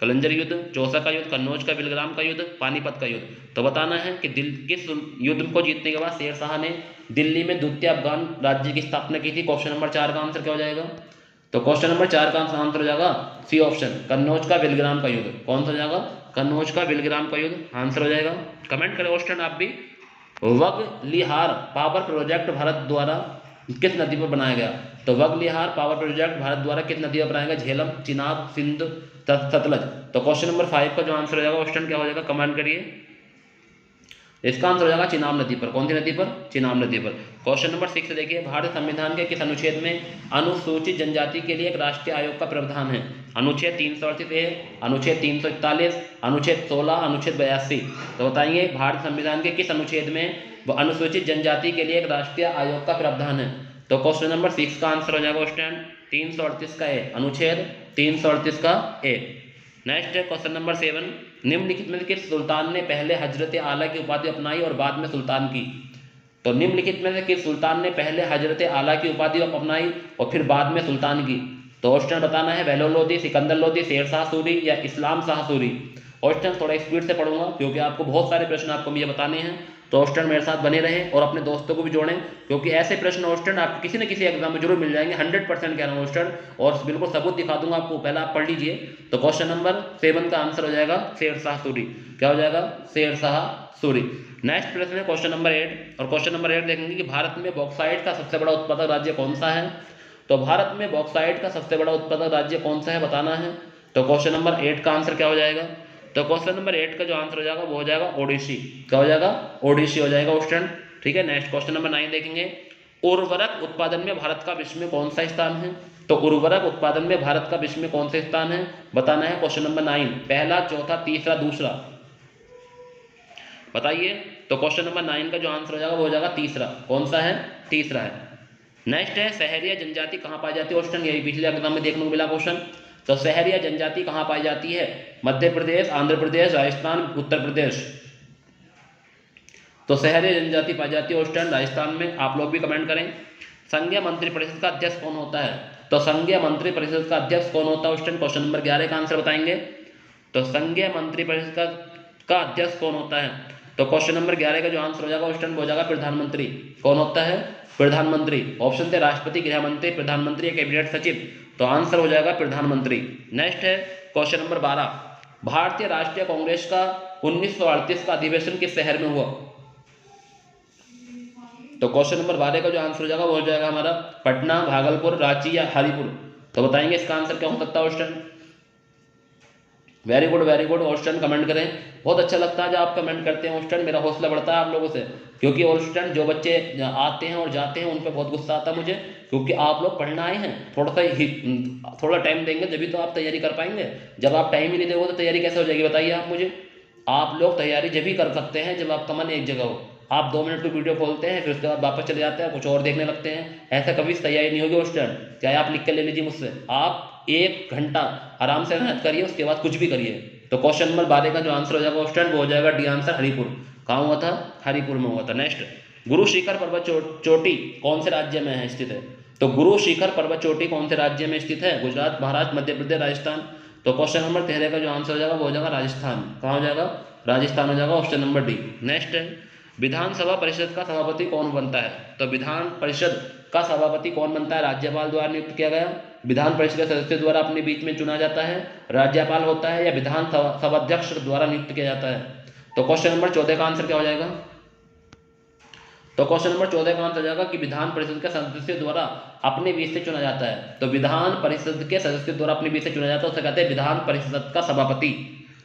कलंजर युद्ध, चौसा का युद्ध, कन्नौज का बिलग्राम का युद्ध, पानीपत का युद्ध। तो बताना है कि किस युद्ध को जीतने के बाद शेर शाह ने दिल्ली में द्वितीय अफगान राज्य की स्थापना की थी। क्वेश्चन नंबर 4 का आंसर क्या हो जाएगा। तो क्वेश्चन नंबर 4 का आंसर हो जाएगा सी ऑप्शन, कन्नौज का बिलग्राम का युद्ध। कौन सा हो जाएगा, कन्नौज का बिलग्राम का युद्ध आंसर हो जाएगा। कमेंट करें क्वेश्चन आप भी। वगलिहार पावर प्रोजेक्ट भारत द्वारा किस नदी पर बनाया गया। तो वगलिहार पावर प्रोजेक्ट भारत द्वारा किस नदी पर बनाया गया, झेलम, चिनाब, सिंध, सतलज। तो क्वेश्चन नंबर 5 का जो आंसर हो जाएगा क्वेश्चन क्या हो जाएगा, कमेंट करिए। इसका आंसर हो जाएगा चिनाब नदी पर। कौन सी नदी पर, चिनाब नदी पर। क्वेश्चन नंबर 6 देखिए, भारतीय संविधान के किस अनुच्छेद में अनुसूचित जनजाति के लिए एक राष्ट्रीय आयोग का प्रावधान है। अनुच्छेद 338A, अनुच्छेद 341, अनुच्छेद 16, अनुच्छेद 82। तो बताइए भारतीय संविधान के किस अनुच्छेद में अनुसूचित जनजाति के लिए एक राष्ट्रीय आयोग का प्रावधान है। तो क्वेश्चन नंबर 6 का आंसर हो जाएगा स्टूडेंट 338 का ए, अनुच्छेद 338 का ए। नेक्स्ट है क्वेश्चन नंबर 7, निम्नलिखित में किस सुल्तान ने पहले हजरत आला की उपाधि अपनाई और बाद में सुल्तान की। तो निम्नलिखित में से किस सुल्तान ने पहले हजरत आला की उपाधि अपनाई और फिर बाद में सुल्तान की। तो ऑप्शन बताना है, बहलोल लोदी, सिकंदर लोदी, शेर शाह सूरी या इस्लाम शाह सूरी। ऑप्शन थोड़ा स्पीड से पढ़ूंगा क्योंकि आपको बहुत सारे प्रश्न आपको ये बताने हैं। तो ऑस्टन मेरे साथ बने रहें और अपने दोस्तों को भी जोड़ें, क्योंकि ऐसे प्रश्न ऑस्टन आपको किसी न किसी एग्जाम में जरूर मिल जाएंगे। 100% कह रहा हूँ ऑस्टन, और बिल्कुल सबूत दिखा दूंगा आपको, पहले आप पढ़ लीजिए। तो क्वेश्चन नंबर 7 का आंसर हो जाएगा शेर शाह सूरी। क्या हो जाएगा, शेर शाह सूरी। नेक्स्ट प्रश्न है क्वेश्चन नंबर 8, और क्वेश्चन नंबर 8 देखेंगे कि भारत में बॉक्साइट का सबसे बड़ा उत्पादक राज्य कौन सा है। तो भारत में बॉक्साइट का सबसे बड़ा उत्पादक राज्य कौन सा है, बताना है। तो क्वेश्चन नंबर 8 का आंसर क्या हो जाएगा। तो क्वेश्चन नंबर 8 का जो आंसर हो जाएगा वो हो जाएगा ओडिसी। क्या हो जाएगा, ओडिसी हो जाएगा स्टूडेंट। ठीक है, नेक्स्ट क्वेश्चन नंबर 9 देखेंगे, उर्वरक उत्पादन में भारत का विश्व में कौन सा स्थान है। तो उर्वरक उत्पादन में भारत का विश्व में कौन सा स्थान है, बताना है। क्वेश्चन नंबर 9, पहला, चौथा, तीसरा, दूसरा, बताइए। तो क्वेश्चन नंबर 9 का जो आंसर हो जाएगा वो हो जाएगा तीसरा। कौन सा है, तीसरा है। नेक्स्ट है सहरिया जनजाति कहाँ पाई जाती है क्वेश्चन, यही पिछले एग्जाम में देखने को मिला क्वेश्चन। तो सहरिया जनजाति कहाँ पाई जाती है, मध्य प्रदेश, आंध्र प्रदेश, राजस्थान, उत्तर प्रदेश। तो सहरिया जनजाति पाई जाती है स्टूडेंट राजस्थान में। आप लोग भी कमेंट करें। संघीय मंत्रिपरिषद का अध्यक्ष कौन होता है। तो संघीय मंत्रिपरिषद का अध्यक्ष कौन होता है स्टूडेंट, क्वेश्चन नंबर 11 का आंसर बताएंगे। तो संघीय मंत्रिपरिषद का अध्यक्ष कौन होता है। तो क्वेश्चन नंबर 11 का जो आंसर हो जाएगा स्टूडेंट वो हो जाएगा प्रधानमंत्री। कौन होता है, प्रधानमंत्री। ऑप्शन थे राष्ट्रपति, गृह मंत्री, प्रधानमंत्री या कैबिनेट सचिव। तो आंसर हो जाएगा प्रधानमंत्री। नेक्स्ट है क्वेश्चन नंबर 12, भारतीय राष्ट्रीय कांग्रेस का 1938 का अधिवेशन किस शहर में हुआ। तो क्वेश्चन नंबर 12 का जो आंसर हो जाएगा वो हो जाएगा हमारा पटना, भागलपुर, रांची या हरिपुर। तो बताएंगे इसका आंसर क्या हो सकता है स्टूडेंट। वेरी गुड और स्टूडेंट कमेंट करें। बहुत अच्छा लगता है जब आप कमेंट करते हैं स्टूडेंट, मेरा हौसला बढ़ता है आप लोगों से, क्योंकि और स्टूडेंट जो बच्चे आते हैं और जाते हैं उन पर बहुत गुस्सा आता है मुझे, क्योंकि आप लोग पढ़ना आए हैं, थोड़ा टाइम देंगे जब तो आप तैयारी कर पाएंगे। जब आप टाइम ही नहीं दोगे तो तैयारी कैसे हो जाएगी बताइए आप मुझे। आप लोग तैयारी जब भी कर सकते हैं जब आपका मन एक जगह हो। आप 2 मिनट की वीडियो खोलते हैं फिर उसके बाद वापस चले जाते हैं, कुछ और देखने लगते हैं, ऐसा कभी तैयारी नहीं होगी उस टाइम। चाहे आप लिख के ले लीजिए मुझसे, आप 1 घंटा आराम से मेहनत करिए, उसके बाद कुछ भी करिए। तो क्वेश्चन नंबर 12 का जो आंसर हो जाएगा उस टाइम वो हो जाएगा डी आंसर, हरिपुर। कहाँ हुआ था? हरिपुर में हुआ था। नेक्स्ट, गुरु शिखर पर्वत चोटी कौन से राज्य में है स्थित है? तो गुरु शिखर पर्वत चोटी कौन से राज्य में स्थित है? गुजरात, महाराष्ट्र, मध्य प्रदेश, राजस्थान। तो क्वेश्चन नंबर 13 का जो आंसर हो जाएगा वो हो जाएगा राजस्थान। कहाँ हो जाएगा? राजस्थान हो जाएगा, ऑप्शन नंबर डी। नेक्स्ट है, विधानसभा परिषद का सभापति कौन बनता है? तो विधान परिषद का सभापति कौन बनता है? राज्यपाल द्वारा नियुक्त किया गया, विधान परिषद के सदस्य द्वारा अपने बीच में चुना जाता है, राज्यपाल होता है, या विधान सभाध्यक्ष द्वारा नियुक्त किया जाता है? तो क्वेश्चन नंबर 14 का आंसर क्या हो जाएगा? तो क्वेश्चन नंबर 14 का आंसर हो जाएगा कि विधान परिषद के सदस्य द्वारा अपने बीच से चुना जाता है। तो विधान परिषद के सदस्य द्वारा अपने बीच से चुना जाता है, उसे कहते हैं विधान परिषद का सभापति।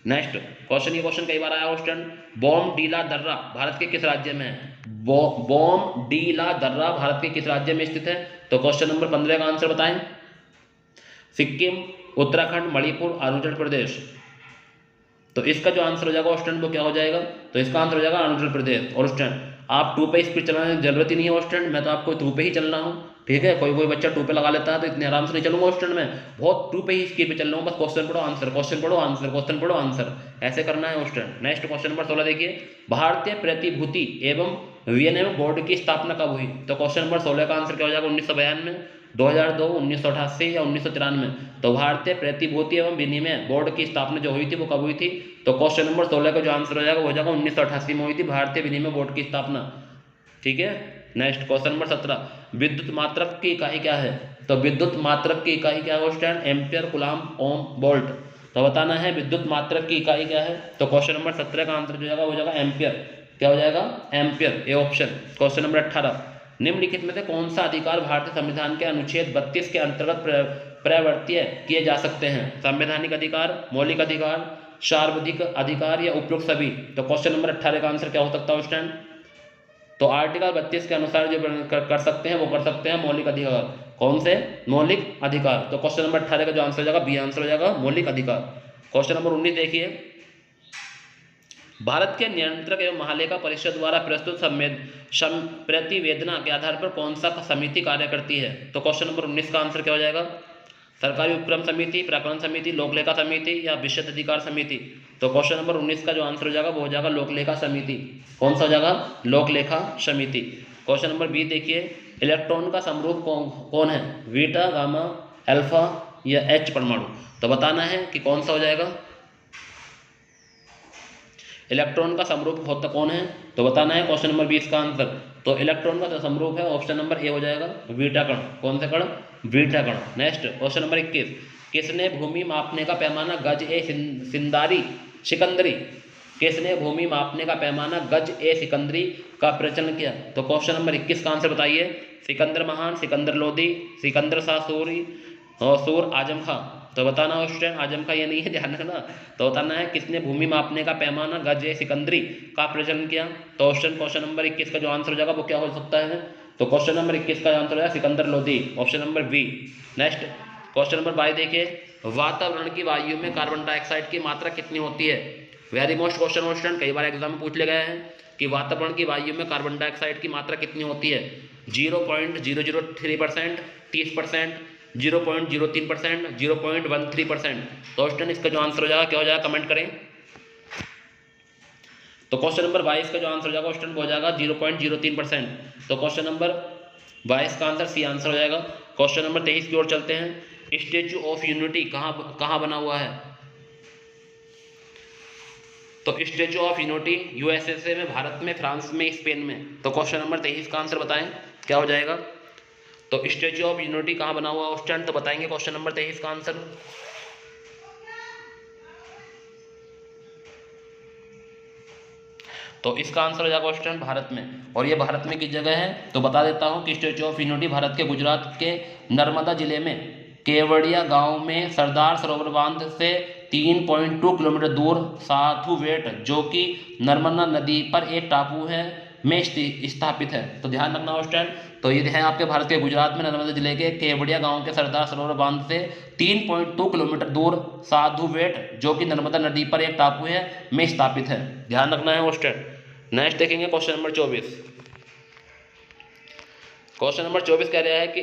नेक्स्ट क्वेश्चन, ये क्वेश्चन कई बार आया स्टूडेंट, बॉम डीला दर्रा भारत के किस राज्य में है? बॉम डीला दर्रा भारत के किस राज्य में स्थित है? तो क्वेश्चन नंबर 15 का आंसर बताएं। सिक्किम, उत्तराखंड, मणिपुर, अरुणाचल प्रदेश। तो इसका जो आंसर हो जाएगा स्टूडेंट वो क्या हो जाएगा? तो इसका आंसर हो जाएगा अरुणाचल प्रदेश। और स्टूडेंट आप 2 पे स्पीड चलाने की जरूरत ही नहीं है स्टूडेंट, मैं तो आपको 2 पे ही चलना हूँ, ठीक है। कोई बच्चा 2 पे लगा लेता है तो इतने आराम से नहीं चलूंगा स्टूडेंट, मैं बहुत 2 पे ही स्पीड पे चल रहा हूँ, बस क्वेश्चन पढ़ो आंसर, क्वेश्चन पढ़ो आंसर, क्वेश्चन पढ़ो आंसर, ऐसे करना है स्टूडेंट। नेक्स्ट क्वेश्चन नंबर 16 देखिए, भारतीय प्रतिभूति एवं विनिमय बोर्ड की स्थापना कब हुई? तो क्वेश्चन नंबर 16 का आंसर क्या हो जाएगा? 1992, 2002, 1988 या 1993। तो भारतीय प्रतिभूति एवं विनिमय बोर्ड की स्थापना जो हुई थी वो कब हुई थी? तो क्वेश्चन नंबर 16 का जो आंसर हो जाएगा वो हो जाएगा 1988 में हुई थी भारतीय विनिमय बोर्ड की स्थापना, ठीक है। नेक्स्ट क्वेश्चन नंबर 17, विद्युत मात्रक की इकाई क्या है? तो विद्युत मात्रक की इकाई क्या है स्टूडेंट? एम्पियर, कूलम, ओम, वोल्ट। तो बताना है विद्युत मात्रक की इकाई क्या है? तो क्वेश्चन नंबर 17 का आंसर जो जाएगा वो हो जाएगा एम्पियर। क्या हो जाएगा? Ampere, A option. Question number 18, निम्नलिखित में से कौन सा अधिकार भारतीय संविधान के अनुच्छेद 32 के अंतर्गत प्रवर्त्य किए जा सकते हैं? संवैधानिक अधिकार, मौलिक अधिकार, सार्वधिक अधिकार या उपयुक्त सभी। तो क्वेश्चन नंबर 18 का आंसर क्या हो सकता है स्टूडेंट? तो आर्टिकल 32 के अनुसार जो कर सकते हैं वो कर सकते हैं मौलिक अधिकार। कौन से? मौलिक अधिकार। तो क्वेश्चन नंबर 18 का जो आंसर हो जाएगा बी आंसर हो जाएगा, मौलिक अधिकार। क्वेश्चन नंबर 19 देखिए, भारत के नियंत्रक एवं महालेखा परिषद द्वारा प्रस्तुत प्रतिवेदना के आधार पर कौन सा समिति कार्य करती है? तो क्वेश्चन नंबर 19 का आंसर क्या हो जाएगा? सरकारी उपक्रम समिति, प्राकलन समिति, लोकलेखा समिति या विशद अधिकार समिति। तो क्वेश्चन नंबर 19 का जो आंसर हो जाएगा वो हो जाएगा लोकलेखा समिति। कौन सा हो जाएगा? लोकलेखा समिति। क्वेश्चन नंबर 20 देखिए, इलेक्ट्रॉन का समरूप कौन है? बीटा, गामा, अल्फा या एच परमाणु। तो बताना है कि कौन सा हो जाएगा? इलेक्ट्रॉन का समरूप होता कौन है? तो बताना है क्वेश्चन नंबर 20 का आंसर। तो इलेक्ट्रॉन का जो समरूप है ऑप्शन नंबर ए हो जाएगा, बीटा कण। कौन सा कण? बीटा कण। नेक्स्ट क्वेश्चन नंबर 21, किसने भूमि मापने का पैमाना गज ए सिकंदरी किसने भूमि मापने का पैमाना गज ए सिकंदरी का प्रचलन किया? तो क्वेश्चन नंबर 21 का आंसर बताइए। सिकंदर महान, सिकंदर लोदी, सिकंदर शाह सूर, आजम खां। तो बताना स्टूडेंट, आजम खां ये नहीं है, ध्यान रखना। तो बताना है किसने भूमि मापने का पैमाना गज ए सिकंदरी का प्रचलन किया? तो क्वेश्चन नंबर 21 का जो आंसर हो जाएगा वो क्या हो सकता है? तो क्वेश्चन नंबर 21 का आंसर है Sikandar Lodi, option number B. Next question number 22 देखिए, वातावरण की वायु में कार्बन डाइऑक्साइड की मात्रा कितनी होती है? वेरी मोस्ट क्वेश्चन स्टूडेंट, कई बार एग्जाम में पूछ ले गए हैं कि वातावरण की वायु में कार्बन डाइऑक्साइड की मात्रा कितनी होती है? 0.003%, 30%, 0.03%, 0.13%। तो स्टूडेंट इसका जो आंसर हो जाएगा क्या हो जाएगा? कमेंट करें। तो क्वेश्चन नंबर 22 का जो आंसर हो जाएगा स्टूडेंट हो जाएगा 0.03%। तो क्वेश्चन नंबर 22 का आंसर सी आंसर हो जाएगा। क्वेश्चन नंबर 23 की ओर चलते हैं। स्टैच्यू ऑफ यूनिटी कहाँ बना हुआ है? तो स्टैच्यू ऑफ यूनिटी यूएसए में, भारत में, फ्रांस में, स्पेन में। तो क्वेश्चन नंबर 23 का आंसर बताएं क्या हो जाएगा? तो स्टैच्यू ऑफ यूनिटी कहाँ बना हुआ है स्टूडेंट? तो बताएंगे क्वेश्चन नंबर 23 का आंसर। तो इसका आंसर हो जाएगा स्टूडेंट भारत में। और ये भारत में किस जगह है? तो बता देता हूँ कि स्टैच्यू ऑफ यूनिटी भारत के गुजरात के नर्मदा जिले में केवड़िया गांव में सरदार सरोवर बांध से 3.2 किलोमीटर दूर साथुवेट, जो कि नर्मदा नदी पर एक टापू है, में स्थापित है। तो ध्यान रखना स्टूडेंट। तो ये है आपके भारत के गुजरात में नर्मदा जिले के केवड़िया गांव के सरदार सरोवर बांध से 3.2 किलोमीटर दूर साधुवेट, जो कि नर्मदा नदी पर एक टापू है, में स्थापित है। ध्यान रखना है स्टूडेंट। नेक्स्ट देखेंगे क्वेश्चन नंबर 24। क्वेश्चन नंबर 24 कह रहा है कि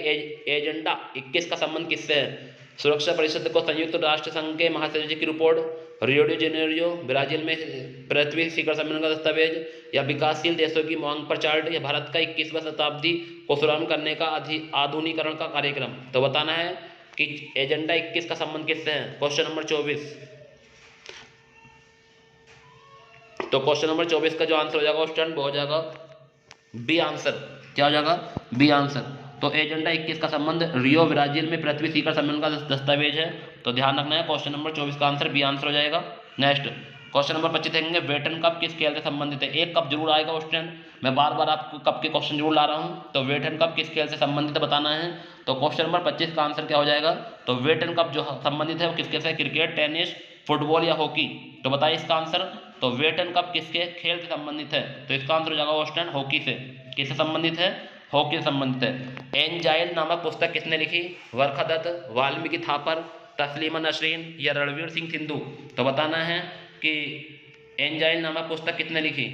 एजेंडा 21 का संबंध किससे है? सुरक्षा परिषद को संयुक्त राष्ट्र संघ के महासचिव की report, Rio de Janeiro Brazil में पृथ्वी शिखर सम्मेलन का दस्तावेज, या विकासशील देशों की मांग पर चार्ट, या भारत का 21वीं शताब्दी को शुभारंभ करने का आधुनिकीकरण का कार्यक्रम। तो बताना है कि एजेंडा 21 का संबंध किससे है। Question number 24। तो क्वेश्चन नंबर 24 का जो आंसर हो जाएगा स्टूडेंट वो हो जाएगा बी आंसर। क्या हो जाएगा? B answer. तो एजेंडा 21 का संबंध रियो ब्राजील में पृथ्वी शिखर सम्मेलन का दस्तावेज है। तो ध्यान रखना है, क्वेश्चन नंबर 24 का आंसर बी आंसर हो जाएगा। नेक्स्ट क्वेश्चन नंबर 25 देखेंगे, वेटन कप किस खेल से संबंधित है? एक कप जरूर आएगा स्टूडेंट, मैं बार बार आपको कप के क्वेश्चन जरूर ला रहा हूँ। तो वेटन कप किस खेल से संबंधित है बताना है। तो क्वेश्चन नंबर 25 का आंसर क्या हो जाएगा? तो वेटन कप जो संबंधित है वो किसके से? क्रिकेट, टेनिस, फुटबॉल या हॉकी? तो बताइए इसका आंसर। तो वेटन कप किसके खेल से संबंधित है? तो इसका आंसर हो जाएगा स्टूडेंट हॉकी से। किससे संबंधित है? हॉकी से संबंधित है। एंजाइल नामक पुस्तक किसने लिखी? वर्षादत्त, वाल्मीकि थापर, तस्लीमा नसरीन या रणवीर सिंह सिंधु? तो बताना है कि एंजाइल नामक पुस्तक किसने लिखी?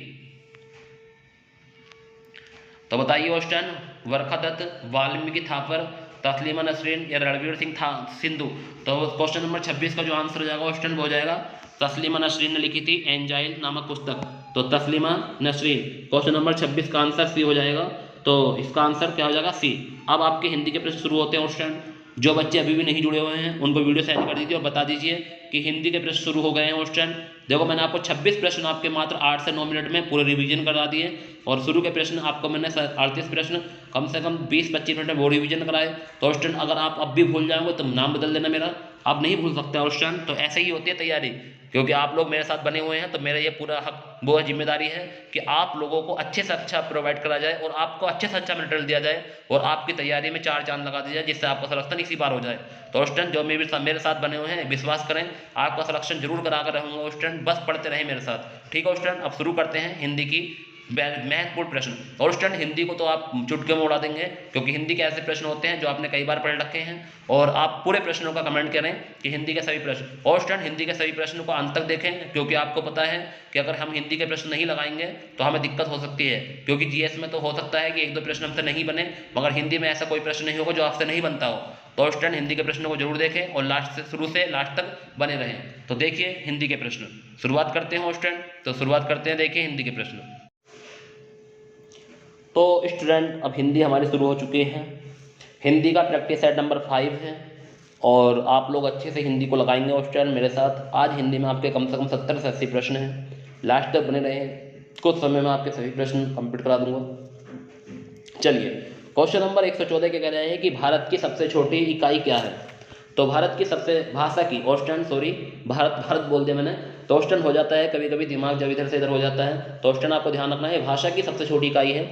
तो बताइए स्टूडेंट, वर्षादत्त, वाल्मीकि थापर, तस्लीमा नसरीन या रणवीर सिंह सिंधु? तो क्वेश्चन नंबर 26 का जो आंसर हो जाएगा स्टूडेंट वो हो जाएगा तस्लीमा नसरीन ने लिखी थी एंजाइल नामक पुस्तक। तो तस्लीमा नसरीन। क्वेश्चन नंबर 26 का आंसर सी हो जाएगा। तो इसका आंसर क्या हो जाएगा? सी। अब आपके हिंदी के प्रश्न शुरू होते हैं स्टूडेंट। जो बच्चे अभी भी नहीं जुड़े हुए हैं उनको वीडियो सेंड कर दीजिए और बता दीजिए कि हिंदी के प्रश्न शुरू हो गए हैं स्टूडेंट। देखो मैंने आपको 26 प्रश्न आपके मात्र 8 से 9 मिनट में पूरे रिवीजन करा दिए, और शुरू के प्रश्न आपको मैंने 38 प्रश्न कम से कम 20-25 मिनट में वो रिवीजन कराए। तो स्टूडेंट अगर आप अब भी भूल जाओगे तो नाम बदल देना मेरा, आप नहीं भूल सकते स्टूडेंट। तो ऐसे ही होती है तैयारी, क्योंकि आप लोग मेरे साथ बने हुए हैं। तो मेरा ये पूरा हक वो जिम्मेदारी है कि आप लोगों को अच्छे से अच्छा प्रोवाइड करा जाए और आपको अच्छे से अच्छा मटेरियल दिया जाए और आपकी तैयारी में 4 चांद लगा दिया जाए, जिससे आपका सिलेक्शन इसी बार हो जाए। तो स्टूडेंट जो मेरे साथ बने हुए हैं विश्वास करें आपका सिलेक्शन जरूर करा कर रहूँगा स्टूडेंट, बस पढ़ते रहें मेरे साथ। ठीक है स्टूडेंट, अब शुरू करते हैं हिंदी की महत्वपूर्ण प्रश्न। और स्टूडेंट हिंदी को तो आप चुटकी में उड़ा देंगे, क्योंकि हिंदी के ऐसे प्रश्न होते हैं जो आपने कई बार पढ़ रखे हैं। और आप पूरे प्रश्नों का कमेंट करें कि हिंदी के सभी प्रश्न, और स्टूडेंट हिंदी के सभी प्रश्नों को अंत तक देखें, क्योंकि आपको पता है कि अगर हम हिंदी के प्रश्न नहीं लगाएंगे तो हमें दिक्कत हो सकती है। क्योंकि जीएस में तो हो सकता है कि 1-2 प्रश्न हमसे नहीं बने, मगर हिंदी में ऐसा कोई प्रश्न नहीं होगा जो आपसे नहीं बनता हो। तो स्टूडेंट हिंदी के प्रश्नों को जरूर देखें और शुरू से लास्ट तक बने रहें। तो देखिए हिंदी के प्रश्न शुरुआत करते हैं स्टूडेंट। तो शुरुआत करते हैं, देखिए हिंदी के प्रश्न। तो स्टूडेंट अब हिंदी हमारी शुरू हो चुकी है। हिंदी का प्रैक्टिस सेट नंबर 5 है और आप लोग अच्छे से हिंदी को लगाएंगे स्टूडेंट मेरे साथ। आज हिंदी में आपके कम से कम 70 से 80 प्रश्न हैं, लास्ट तक बने रहे, कुछ समय में आपके सभी प्रश्न कंप्लीट करा दूंगा। चलिए क्वेश्चन नंबर 114 के कह रहे हैं कि भारत की सबसे छोटी इकाई क्या है? तो भारत की सबसे भाषा की भारत बोल दिया मैंने, तो स्टैंड हो जाता है कभी कभी दिमाग जब इधर से इधर हो जाता है। तो स्टैंड आपको ध्यान रखना है, भाषा की सबसे छोटी इकाई है।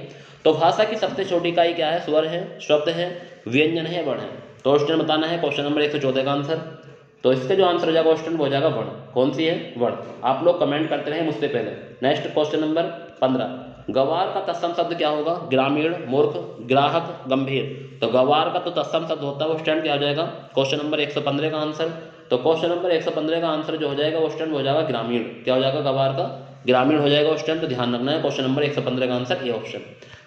तो भाषा की सबसे छोटी इकाई क्या है? स्वर है, शब्द है, व्यंजन है, वर्ण है? तो स्टैंड बताना है क्वेश्चन नंबर 114 का आंसर। तो इसका जो आंसर हो जाएगा स्टूडेंट हो जाएगा वर्ण। कौन सी है? वर्ण। आप लोग कमेंट करते रहे मुझसे पहले। नेक्स्ट क्वेश्चन नंबर 15, गवार का तत्सम शब्द क्या होगा? ग्रामीण, मूर्ख, ग्राहक, गंभीर? तो गवार का तो तत्सम शब्द होता है वो स्टूडेंट क्या हो जाएगा? क्वेश्चन नंबर 115 का आंसर। तो क्वेश्चन नंबर 115 का आंसर जो हो जाएगा वो स्टूडेंट हो जाएगा ग्रामीण। क्या हो जाएगा? गवार का ग्रामीण हो जाएगा स्टूडेंट। तो ध्यान रखना है क्वेश्चन नंबर 115 का answer A option.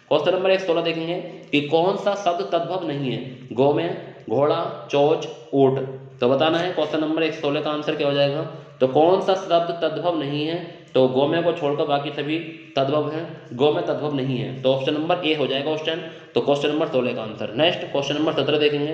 Question number 116 देखेंगे कि कौन सा शब्द तद्भव नहीं है? गोमेय, घोड़ा, चोच, ऊंट? तो बताना है क्वेश्चन नंबर 116 का आंसर क्या हो जाएगा? तो कौन सा शब्द तद्भव नहीं है? तो गोमेय को छोड़कर बाकी सभी तद्भव हैं, गोमेय तद्भव नहीं है। तो ऑप्शन नंबर ए हो जाएगा स्टूडेंट। तो क्वेश्चन नंबर 16 का आंसर। नेक्स्ट क्वेश्चन नंबर 17 देखेंगे,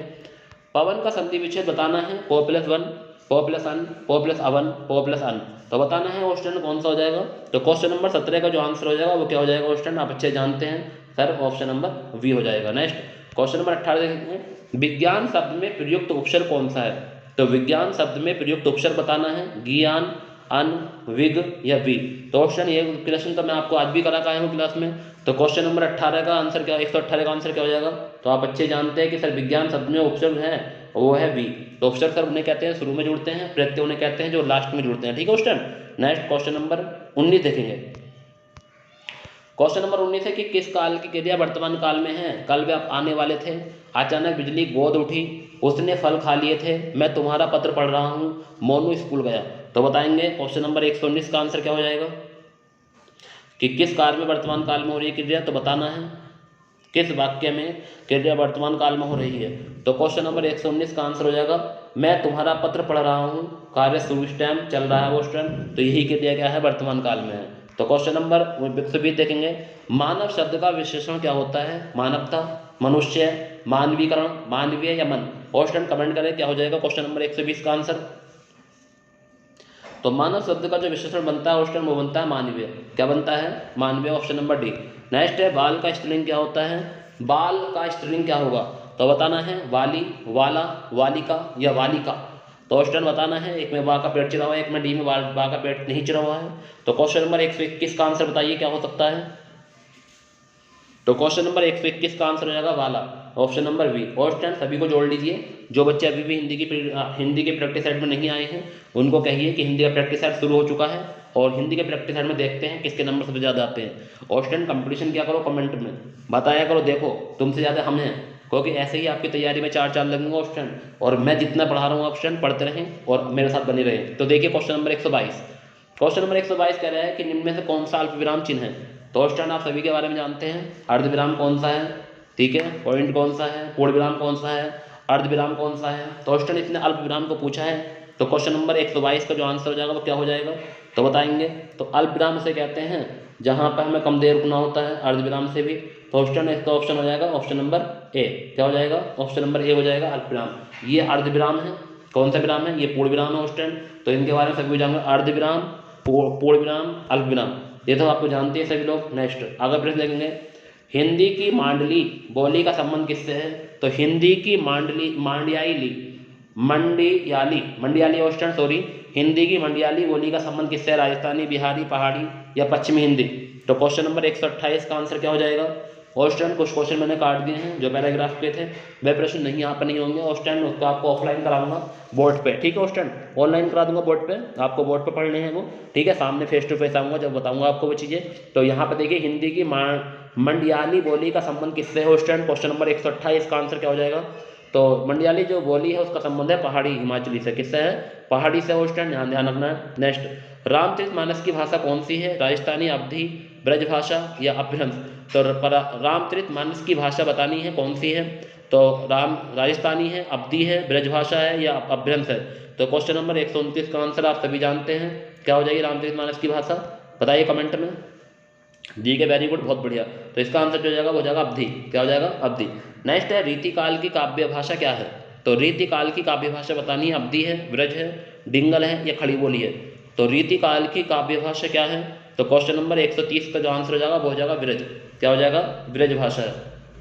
पवन का संधि विच्छेद बताना है। प + 1, प + अन, प + अवन, प + अन? तो बताना है स्टूडेंट कौन सा हो जाएगा? तो क्वेश्चन नंबर 17 का जो आंसर हो जाएगा वो क्या हो जाएगा स्टूडेंट? आप अच्छे जानते हैं सर, ऑप्शन नंबर वी हो जाएगा। नेक्स्ट क्वेश्चन नंबर 18 देखेंगे, विज्ञान शब्द में प्रयुक्त उपसर्ग कौन सा है? तो विज्ञान शब्द में प्रयुक्त उपसर्ग बताना है, ज्ञान, अन, विग या वी? तो ऑप्शन ये क्वेश्चन तो मैं आपको आज भी करा के आया हूँ क्लास में। तो क्वेश्चन नंबर 18 का आंसर क्या, 118 का आंसर क्या हो जाएगा? तो आप अच्छे जानते हैं कि सर विज्ञान शब्द में उपसर्ग है वो है वी। तो उपसर्ग सर उन्हें कहते हैं शुरू में जुड़ते हैं, प्रत्यय उन्हें कहते हैं जो लास्ट में जुड़ते हैं। ठीक है क्वेश्चन। नेक्स्ट क्वेश्चन नंबर 19 देखेंगे। क्वेश्चन नंबर 19 है कि किस काल की क्रिया वर्तमान काल में है? कल वे आप आने वाले थे, अचानक बिजली गोद उठी, उसने फल खा लिए थे, मैं तुम्हारा पत्र पढ़ रहा हूँ, मोनू स्कूल गया। तो बताएंगे क्वेश्चन नंबर 119 का आंसर क्या हो जाएगा कि किस काल में वर्तमान काल में हो रही है क्रिया। तो बताना है किस वाक्य में क्रिया वर्तमान काल में हो रही है। तो क्वेश्चन नंबर 119 का आंसर हो जाएगा मैं तुम्हारा पत्र पढ़ रहा हूँ, कार्य शुरू इस टाइम चल रहा है वो उस टाइम। तो यही क्रिया क्या है? वर्तमान काल में है। तो क्वेश्चन नंबर 120 देखेंगे। मानव शब्द का विशेषण क्या होता है? मानवता, मनुष्य, मानवीकरण, मानवीय या मन। क्वेश्चन कमेंट करें क्या हो जाएगा क्वेश्चन नंबर 120 का आंसर। तो मानव शब्द का जो विशेषण बनता है क्वेश्चन वो बनता है मानवीय। क्या बनता है? मानवीय, ऑप्शन नंबर डी। नेक्स्ट है बाल का स्त्रीलिंग क्या होता है? बाल का स्त्रीलिंग क्या होगा? तो बताना है वाली, वाला, वालिका या वालिका। तो क्वेश्चन बताना है, एक में बा का पेट चिरा हुआ है, एक में डी में बा का पेट नहीं चिरा हुआ है। तो क्वेश्चन नंबर 121 का आंसर बताइए क्या हो सकता है। तो क्वेश्चन नंबर 121 का आंसर हो जाएगा वाला, ऑप्शन नंबर बी। क्वेश्चन सभी को जोड़ लीजिए, जो बच्चे अभी भी हिंदी के प्रैक्टिस सेट में नहीं आए हैं उनको कहिए कि हिंदी का प्रैक्टिस सेट शुरू हो चुका है और हिंदी के प्रैक्टिस सेट में देखते हैं किसके नंबर सबसे ज़्यादा आते हैं। क्वेश्चन कंपटीशन क्या करो, कमेंट में बताया करो, देखो तुमसे ज़्यादा हम हैं, क्योंकि ऐसे ही आपकी तैयारी में 4 लगेंगे ऑप्शन, और मैं जितना पढ़ा रहा हूँ ऑप्शन पढ़ते रहें और मेरे साथ बने रहें। तो देखिए क्वेश्चन नंबर 122। क्वेश्चन नंबर 122 कह रहा है कि निम्न में से कौन सा अल्पविराम चिन्ह है। तो क्वेश्चन आप सभी के बारे में जानते हैं, अर्धविराम कौन सा है, ठीक है, पॉइंट कौन सा है, पूर्ण विराम कौन सा है, अर्धविराम कौन सा है। तो क्वेश्चन इसने अल्पविराम को पूछा है। तो क्वेश्चन नंबर 122 का जो आंसर हो जाएगा वो क्या हो जाएगा तो बताएंगे। तो अल्पविराम से कहते हैं जहाँ पर हमें कम देर रुकना होता है, अर्धविराम से भी। तो ऑप्शन इसका ऑप्शन हो जाएगा ऑप्शन नंबर ए। क्या हो जाएगा? ऑप्शन नंबर ए हो जाएगा अल्पविराम। ये अर्धविराम है, कौन सा विराम है? ये पूर्ण विराम है ऑप्शन। तो इनके बारे में सभी जानेंगे, अर्धविराम, पूर्ण विराम, अल्पविराम, ये तो आपको जानते हैं सभी लोग। नेक्स्ट अगर प्रश्न देखेंगे, हिंदी की मांडली बोली का संबंध किससे है। तो हिंदी की मंडियाली ऑप्शन सॉरी, हिंदी की मंडियाली बोली का संबंध किससे है? राजस्थानी, बिहारी, पहाड़ी या पश्चिमी हिंदी। तो क्वेश्चन नंबर 128 का आंसर क्या हो जाएगा। ऑप्शन कुछ क्वेश्चन मैंने काट दिए हैं जो पैराग्राफ के थे, वे प्रश्न नहीं यहाँ पर नहीं होंगे। ऑप्शन उसको आपको ऑफलाइन कराऊंगा बोर्ड पे, ठीक है। ऑप्शन ऑनलाइन करा दूंगा बोर्ड पे, आपको बोर्ड पे पढ़ने हैं वो, ठीक है। सामने फेस टू फेस आऊँगा जब बताऊँगा आपको वो चीज़ें। तो यहाँ पर देखिए हिंदी की मंडियाली बोली का संबंध किससे है। क्वेश्चन नंबर 128 का आंसर क्या हो जाएगा। तो मंडियाली जो बोली है उसका संबंध है पहाड़ी हिमाचली से। किससे है? पहाड़ी से। ध्यान रखना है। नेक्स्ट रामचरितमानस की भाषा कौन सी है? राजस्थानी, अवधी, ब्रज भाषा या अपभ्रंश। तो रामचरितमानस की भाषा बतानी है कौन सी है। तो राजस्थानी है, अवधी है, ब्रज भाषा है या अपभ्रंश है। तो क्वेश्चन नंबर 129 का आंसर आप सभी जानते हैं क्या हो जाएगी रामचरितमानस की भाषा, बताइए कमेंट में। जी के वेरी गुड, बहुत बढ़िया। तो इसका आंसर जो हो जाएगा वो हो जाएगा अवधि। क्या हो जाएगा? अवधि। नेक्स्ट है रीतिकाल की काव्य भाषा क्या है। तो रीतिकाल की काव्य भाषा बतानी है, अवधि है, ब्रज है, डिंगल है या खड़ी बोली है। तो रीतिकाल की काव्य भाषा क्या है। तो क्वेश्चन नंबर 130 का जो आंसर हो जाएगा वो हो जाएगा ब्रज। क्या हो जाएगा? ब्रज भाषा है।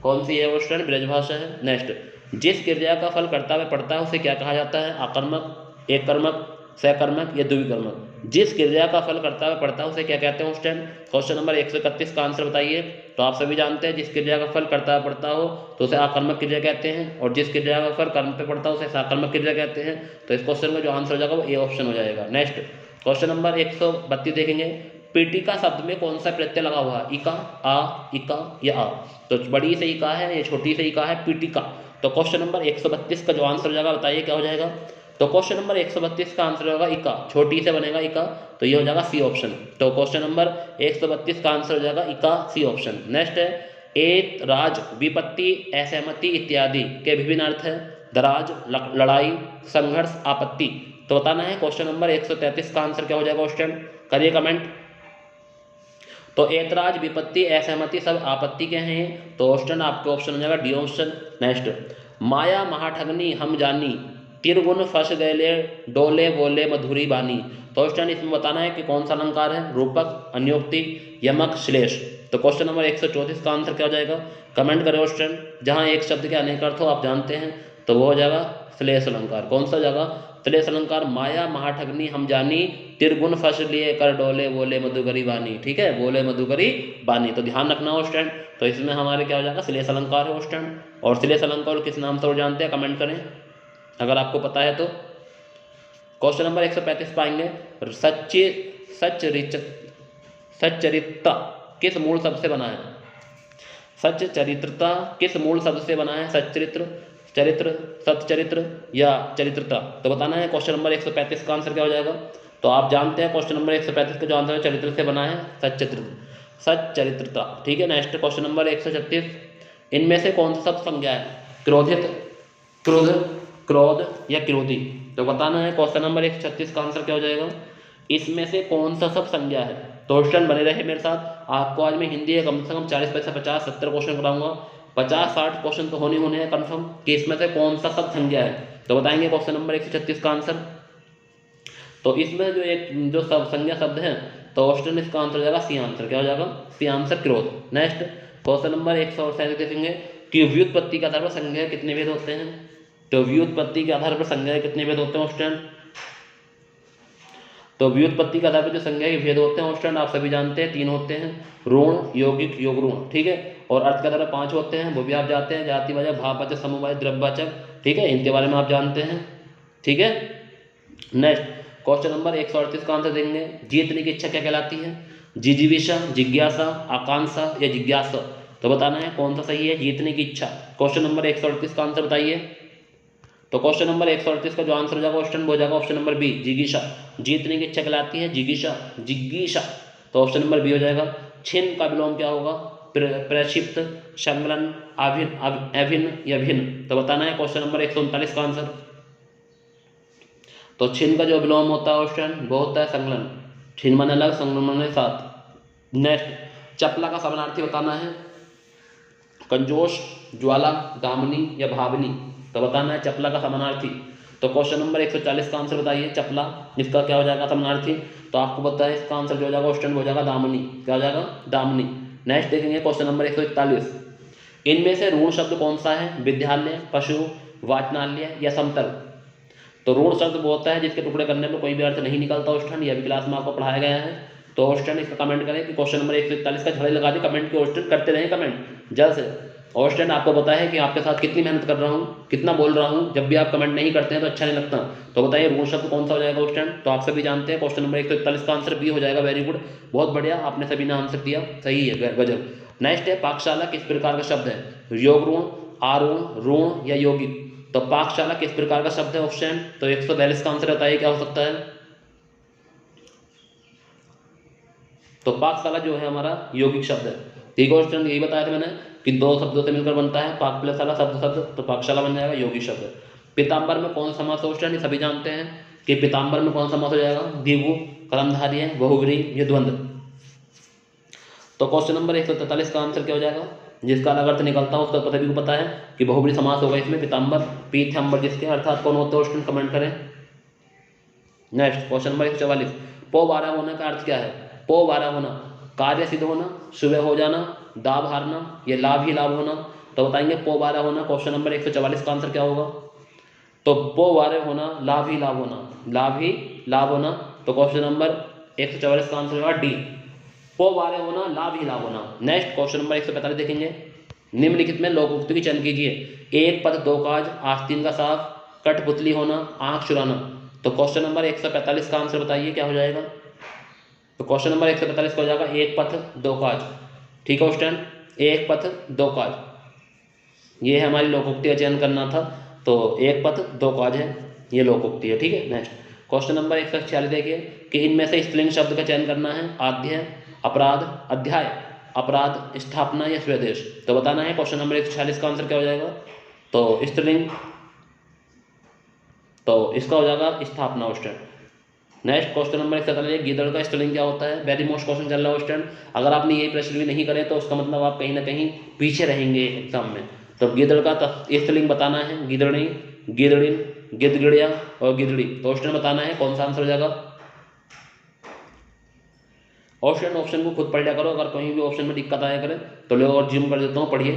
कौन सी है क्वेश्चन? ब्रज भाषा है। नेक्स्ट जिस क्रिया का फल कर्ता में पड़ता है उसे क्या कहा जाता है। आकर्मक, एक कर्मक, सहकर्मक या द्विकर्मक। जिस क्रिया का फल कर्ता में पड़ता है उसे क्या कहते हैं उस टाइम। क्वेश्चन नंबर 131 का आंसर बताइए। तो आप सभी जानते हैं जिस क्रिया का फल कर्ता में पड़ता हो तो उसे आकर्मक क्रिया कहते हैं, और जिस क्रिया का फल कर्म पे पड़ता हो उसे साकर्मक क्रिया कहते हैं। तो इस क्वेश्चन में जो आंसर हो जाएगा वो ए ऑप्शन हो जाएगा। नेक्स्ट क्वेश्चन नंबर 132 देखेंगे। पीटिका शब्द में कौन सा प्रत्यय लगा हुआ है। इका, आ, इका या आ। तो बड़ी से इका है या छोटी से इका है, पीटिका। तो क्वेश्चन नंबर 132 का जो आंसर हो जाएगा बताइए क्या हो जाएगा। तो क्वेश्चन नंबर 132 का आंसर होगा इका, छोटी से बनेगा इका, तो ये हो जाएगा सी ऑप्शन। तो क्वेश्चन नंबर 132 का आंसर हो जाएगा इका, सी ऑप्शन। नेक्स्ट है एत, राज, विपत्ति, असहमति इत्यादि के विभिन्न अर्थ है। दराज, लड़ाई, संघर्ष, आपत्ति। तो बताना है क्वेश्चन नंबर 133 का आंसर क्या हो जाएगा क्वेश्चन, करिए कमेंट। तो ऐतराज, विपत्ति, असहमति सब आपत्ति के हैं। तो ऑप्शन आपके ऑप्शन हो जाएगा डी ऑप्शन। नेक्स्ट माया महाठगनी हम जानी, तिरगुन फंस गए डोले बोले मधुरी बानी। तो क्वेश्चन इसमें बताना है कि कौन सा अलंकार है, रूपक, अन्योक्ति, यमक, श्लेष। तो क्वेश्चन नंबर 134 का आंसर क्या हो जाएगा, कमेंट करें क्वेश्चन। जहां एक शब्द के अनेक अर्थ हो आप जानते हैं, तो वो हो जाएगा श्लेष अलंकार। कौन सा जगह? श्लेष अलंकार। माया महाठगनी हम जानी, त्रिगुण फंस लिए कर डोले, बोले मधुकरी बानी। ठीक है, बोले मधुकरी बानी। तो ध्यान रखना हो स्टूडेंट। तो इसमें हमारे क्या हो जाएगा? श्लेष अलंकार है स्टूडेंट। और श्लेष अलंकार किस नाम से और जानते हैं? कमेंट करें अगर आपको पता है तो। क्वेश्चन नंबर 135 पाएंगे, सच्चरित्रता किस मूल शब्द से बना है? सच्चरित्रता किस मूल शब्द से बना है? सच्चरित्र, चरित्र, सच्चरित्र या चरित्रता? तो बताना है। क्वेश्चन नंबर 135 का आंसर क्या हो जाएगा? तो आप जानते हैं क्वेश्चन नंबर 135 का जो आंसर है चरित्र से बना है, सच्चरित्रता। ठीक है। नेक्स्ट क्वेश्चन नंबर 136, इनमें से कौन सा शब्द संज्ञा है? क्रोधित, क्रोध, क्रोध या क्रोधी? तो बताना है। क्वेश्चन नंबर 136 का आंसर क्या हो जाएगा? इसमें से कौन सा शब्द संज्ञा है? तो स्टूडेंट बने रहे मेरे साथ। आपको आज मैं हिंदी है कम से कम 40 पैसा 50 70 क्वेश्चन कराऊंगा। 50-60 क्वेश्चन तो होने हैं कंफर्म कि इसमें से कौन सा शब्द संज्ञा है। तो बताएंगे क्वेश्चन नंबर 136 का आंसर। तो इसमें जो सब संज्ञा शब्द है, तो ऑप्शन इसका आंसर हो जाएगा सी आंसर। क्या हो जाएगा? सी आंसर, क्रोध। नेक्स्ट क्वेश्चन नंबर 137 देखेंगे कि व्युत्पत्ति के आधार पर संज्ञा कितने भेद होते हैं? तो व्युत्पत्ति के आधार पर संज्ञा कितने भेद होते हैं स्टूडेंट? तो व्युत्पत्ति के आधार पर जो संज्ञा के भेद होते हैं स्टूडेंट आप सभी जानते हैं, 3 होते हैं, ऋण, यौगिक, योग ऋण। ठीक है। और अर्थ के आधार पर 5 होते हैं, वो भी आप जानते हैं, जातिवाचक, भाववाचक, समवाचक, द्रव्यवाचक। ठीक है, इनके बारे में आप जानते हैं। ठीक है। नेक्स्ट क्वेश्चन नंबर 138 का आंसर देंगे, जीतने की इच्छा क्या कहलाती है? जिजीविषा, जिज्ञासा, आकांक्षा या जिज्ञासा? तो बताना है कौन सा सही है? जीतने की इच्छा। क्वेश्चन नंबर 138 का आंसर बताइए। तो क्वेश्चन नंबर 138 का जो आंसर हो जाएगा ऑप्शन हो जाएगा ऑप्शन नंबर बी, जिज्ञासा। जीतने की इच्छा कहलाती है जिज्ञासा, जिज्ञासा। तो ऑप्शन नंबर बी हो जाएगा। छिन्न का विलोम क्या होगा? प्रक्षिप्त, संलग्न, अभिन्न या भिन्न? तो बताना है क्वेश्चन नंबर 139 का आंसर। तो छिन्न का जो विलोम होता है ऑप्शन वो होता है संलग्न। छिन्न माने अलग, संलग्न माने साथ। नेक्स्ट चपला का समानार्थी बताना है। कंजोश, ज्वाला, दामिनी या भावनी? तो बताना है चपला का समानार्थी। तो क्वेश्चन नंबर 140 का आंसर बताइए। चपला इसका क्या हो जाएगा समानार्थी? तो आपको पता है इसका आंसर जो हो जाएगा ऑप्शन हो जाएगा दामिनी। क्या हो जाएगा? दामिनी। नेक्स्ट देखेंगे क्वेश्चन नंबर 141, इनमें से ऋण शब्द कौन सा है? विद्यालय, पशु, वाचनालय या समतल? तो ऋण शब्द वो होता है जिसके टुकड़े करने में कोई भी अर्थ नहीं निकलता ऑप्शन। यह भी क्लास में आपको पढ़ाया गया है। तो ऑप्शन इसका कमेंट करें कि क्वेश्चन नंबर 141 का झड़े लगा दी कमेंट के ऑप्शन करते रहें कमेंट जल्द से। और स्टूडेंट आपको पता है कि आपके साथ कितनी मेहनत कर रहा हूँ, कितना बोल रहा हूँ, जब भी आप कमेंट नहीं करते हैं तो अच्छा नहीं लगता। तो बताइए ऋण शब्द कौन सा हो जाएगा स्टूडेंट? तो आप सभी जानते हैं क्वेश्चन नंबर 141 का आंसर बी हो जाएगा। वेरी गुड, बहुत बढ़िया, आपने सभी ने आंसर दिया, सही है, गजब। नेक्स्ट है पाकशाला किस प्रकार का शब्द है? योग ऋण, आरोहण, ऋण या यौगिक? तो पाकशाला किस प्रकार का शब्द है ऑप्शन? तो 142 का आंसर बताइए क्या हो सकता है? तो पाकशाला जो है हमारा यौगिक शब्द है। ठीक है स्टूडेंट, यही बताया था मैंने कि 2 शब्दों से मिलकर बनता है पाक प्लस शाला शब्द, तो पाकशाला बन जाएगा यौगिक शब्द। पीताम्बर में कौन समास हो स्टूडेंट? सभी जानते हैं कि पीताम्बर में कौन समास हो जाएगा? द्विगु, कर्मधारय, बहुव्रीहि या द्वंद्व? तो क्वेश्चन नंबर 143 का आंसर क्या हो जाएगा? जिसका अलग अर्थ निकलता है उसका तो सभी को पता है कि बहुव्रीहि समास होगा इसमें। पीताम्बर, पीथ्यम्बर जिसके अर्थात कौन होते हैं स्टूडेंट? कमेंट करें। नेक्स्ट क्वेश्चन नंबर 144, पो 12 होने का अर्थ क्या है? पो 12 होना, कार्य सिद्ध होना, शुभ हो जाना, दाब हारना या लाभ ही लाभ होना? तो बताएंगे पो 12 होना। क्वेश्चन नंबर 144 का आंसर क्या होगा? तो पो 12 होना, लाभ ही लाभ होना, लाभ ही लाभ होना। तो क्वेश्चन नंबर 144 का आंसर होगा डी, पो 12 होना, लाभ ही लाभ होना। नेक्स्ट क्वेश्चन नंबर 145 देखेंगे, निम्नलिखित में लोकोक्ति की चयन कीजिए। एक पद, दो काज, आस्तीन का साफ, कठपुतली होना, आंख चुराना? तो क्वेश्चन नंबर 145 का आंसर बताइए क्या हो जाएगा? तो क्वेश्चन नंबर 145 का हो जाएगा एक पथ दो काज। ठीक है स्टूडेंट, एक पथ दो काज, ये है हमारी लोकोक्ति का चयन करना था। तो एक पथ दो काज है, ये लोकोक्ति है। ठीक है। नेक्स्ट क्वेश्चन नंबर 146 देखिए कि इनमें से स्त्रीलिंग शब्द का चयन करना है। आद्य, अपराध, अध्याय, अपराध, स्थापना या स्वदेश? तो बताना है क्वेश्चन नंबर 146 का आंसर क्या हो जाएगा? तो स्त्रीलिंग, तो इसका हो जाएगा स्थापना स्टूडेंट। नेक्स्ट क्वेश्चन नंबर 147, गीदड़ का स्त्रीलिंग क्या होता है? वेरी मोस्ट क्वेश्चन चल रहा है स्टूडेंट। अगर आपने ये प्रश्न भी नहीं करे तो उसका मतलब आप कहीं ना कहीं पीछे रहेंगे एग्जाम में। तो गीदड़ का स्त्रीलिंग बताना है। गीदड़ी, गिदड़िन, गिदगिड़िया और गिदड़ी? तो स्टूडेंट बताना है कौन सा आंसर हो जाएगा? ऑप्शन को खुद पढ़ लिया करो, अगर कहीं भी ऑप्शन में दिक्कत आया करे तो लो और जिम कर देता हूँ, पढ़िए।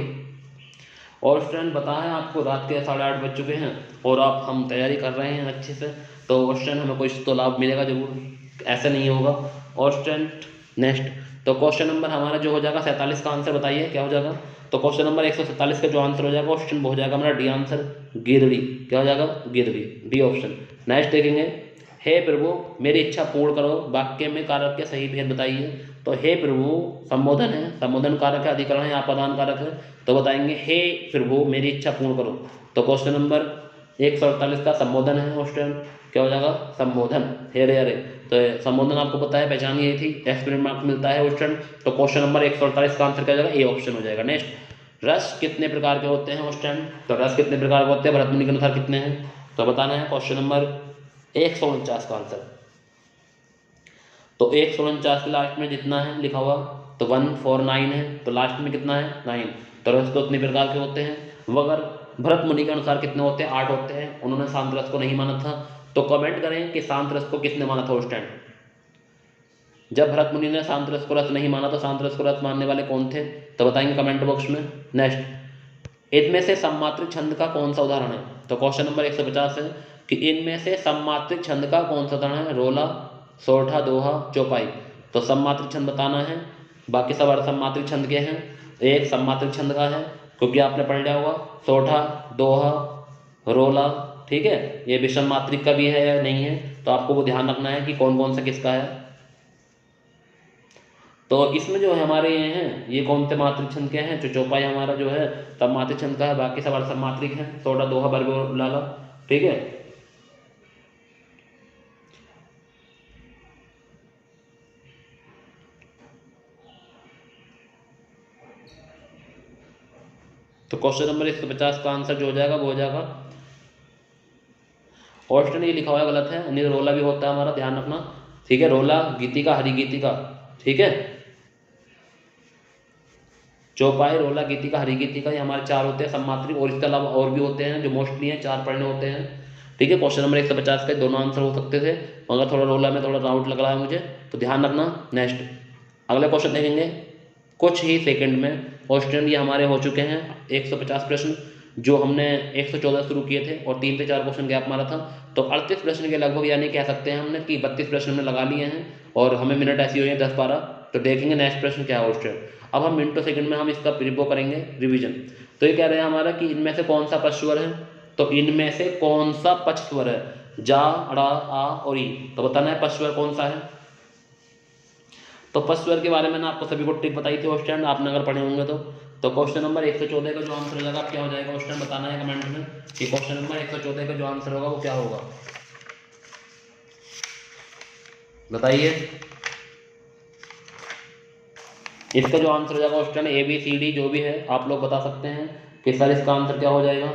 और स्टूडेंट पता है आपको रात के 8:30 बज चुके हैं और हम तैयारी कर रहे हैं अच्छे से, तो स्टूडेंट हमें कुछ तो लाभ मिलेगा जरूर, ऐसा नहीं होगा। और स्टूडेंट नेक्स्ट, तो क्वेश्चन नंबर हमारा जो हो जाएगा 47 का आंसर बताइए क्या हो जाएगा। तो क्वेश्चन नंबर 147 का जो आंसर हो जाएगा ऑप्शन हो जाएगा हमारा डी आंसर, गिरवी। क्या हो जाएगा? गिरवी, डी ऑप्शन। नेक्स्ट देखेंगे, हे प्रभु मेरी इच्छा पूर्ण करो, वाक्य में कारक के सही भेद बताइए। तो हे प्रभु संबोधन है, संबोधन कारक है, अधिकरण है, आपादान कारक है, तो बताएंगे हे प्रभु मेरी इच्छा पूर्ण करो। तो क्वेश्चन नंबर 148 का संबोधन है क्वेश्चन, क्या हो जाएगा? संबोधन, हेरे अरे। तो संबोधन आपको पता है, पहचान ये थी, एक्सपीरियंस मार्क मिलता है क्वेश्चन। तो क्वेश्चन नंबर 148 का आंसर क्या हो जाएगा? ए ऑप्शन हो जाएगा। नेक्स्ट, रस कितने प्रकार के होते हैं क्वेश्चन, तो रस कितने प्रकार के होते हैं भरत मुनि के अनुसार कितने हैं, तो बताना है क्वेश्चन नंबर 149 का आंसर। तो 149 के लास्ट में जितना है लिखा हुआ, तो 149 है, तो लास्ट में कितना है? 9। तो रस तो उतने प्रकार के होते हैं, मगर भरत मुनि के अनुसार कितने होते हैं? 8 होते हैं। उन्होंने शांत रस को नहीं माना था, तो कमेंट करें कि शांत रस को किसने माना था उस टाइम। जब भरत मुनि ने शांत रस को रस नहीं माना, तो शांत रस को रस मानने वाले कौन थे, तो बताएंगे कमेंट बॉक्स में। नेक्स्ट, इनमें से सम्मात्रिक छंद का कौन सा उदाहरण है, तो क्वेश्चन नंबर 150 है कि इनमें से सम्मात्रिक छंद का कौन सा उदाहरण है, रोला, सोरठा, दोहा, चौपाई। तो सम्मात्रिक छंद बताना है, बाकी सब अर्धसम्मात्रिक छंद के हैं, एक सम्मात्रिक छंद का है, क्योंकि आपने पढ़ लिया होगा सोरठा, दोहा, रोला, ठीक है, ये विषम मात्रिक का भी है या नहीं है, तो आपको वो ध्यान रखना है कि कौन कौन सा किसका है। तो इसमें जो है हमारे ये हैं, ये कौन से मात्रिक छंद के हैं, जो चौपाई हमारा जो है तब मात्रिक छंद का है, बाकी सब अर्धसम्मात्रिक हैं, सोरठा, दोहा, बरगो, लाला, ठीक है। तो क्वेश्चन नंबर 150 का आंसर जो हो जाएगा वो हो जाएगा ऑप्शन ये लिखा हुआ है गलत है, नहीं रोला भी होता है हमारा, ध्यान रखना, ठीक है। रोला, गीतिका, हरिगीतिका, ठीक है। चौपाई, रोला, गीतिका, हरिगीतिका, ये हमारे 4 होते हैं सम्मात्रिक, और इसके अलावा और भी होते हैं जो मोस्टली हैं 4 पढ़ने होते हैं, ठीक है। क्वेश्चन नंबर 150 के दोनों आंसर हो सकते थे, मगर थोड़ा रोला में थोड़ा डाउट लग रहा है मुझे, तो ध्यान रखना। नेक्स्ट, अगला क्वेश्चन देखेंगे, कुछ ही सेकंड में क्वेश्चन ये हमारे हो चुके हैं 150 प्रश्न, जो हमने 114 शुरू किए थे और 3 से 4 क्वेश्चन गैप मारा था, तो 38 प्रश्न के लगभग, यानी कह सकते हैं हमने कि 32 प्रश्न हमने लगा लिए हैं, और हमें मिनट ऐसी हुई है 10-12। तो देखेंगे नेक्स्ट प्रश्न क्या है क्वेश्चन। अब हम मिनटों सेकंड में हम इसका वो करेंगे रिवीजन। तो ये कह रहे हैं हमारा कि इनमें से कौन सा पश्चस्वर है, तो इनमें से कौन सा पश्चस्वर है, जा, अड़ा, आ और ई, तो बताना है पश्चस्वर कौन सा है। तो पश्चस्वर के बारे में ना आपको सभी को ट्रिक बताई थी क्वेश्चन, आपने अगर पढ़े होंगे तो क्वेश्चन नंबर 114 का जो आंसर हो जाएगा क्या हो जाएगा क्वेश्चन, बताना है कमेंट में कि क्वेश्चन नंबर 114 का जो आंसर होगा वो क्या होगा, बताइए। इसका जो आंसर हो जाएगा क्वेश्चन ABCD जो भी है आप लोग बता सकते हैं कि सर इसका आंसर क्या हो जाएगा।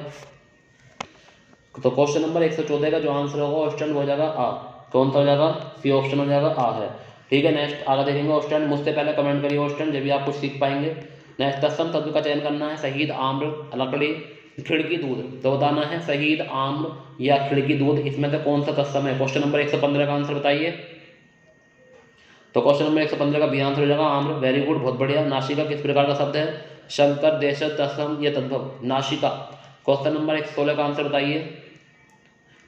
तो क्वेश्चन नंबर 114 का जो आंसर होगा क्वेश्चन हो जाएगा आ, कौन सा हो जाएगा, सी ऑप्शन हो जाएगा, आ है, ठीक है। नेक्स्ट आगे देखेंगे क्वेश्चन, मुझसे पहले कमेंट करिए क्वेश्चन, जब भी आप कुछ सीख पाएंगे। नेक्स्ट, तत्सम शब्द का चयन करना है, शहीद, आम्र, लकड़ी, खिड़की, दूध, तो बताना है शहीद, आम्र या खिड़की, दूध, इसमें से कौन सा तत्सम है। क्वेश्चन नंबर 115 का आंसर बताइए। तो क्वेश्चन नंबर 115 का बी आंसर हो जाएगा आम्र, वेरी गुड, बहुत बढ़िया। नासिका किस प्रकार का शब्द है, शंकर, देश, तत्सम या तद्भव, नासिका। क्वेश्चन नंबर 116 का आंसर बताइए।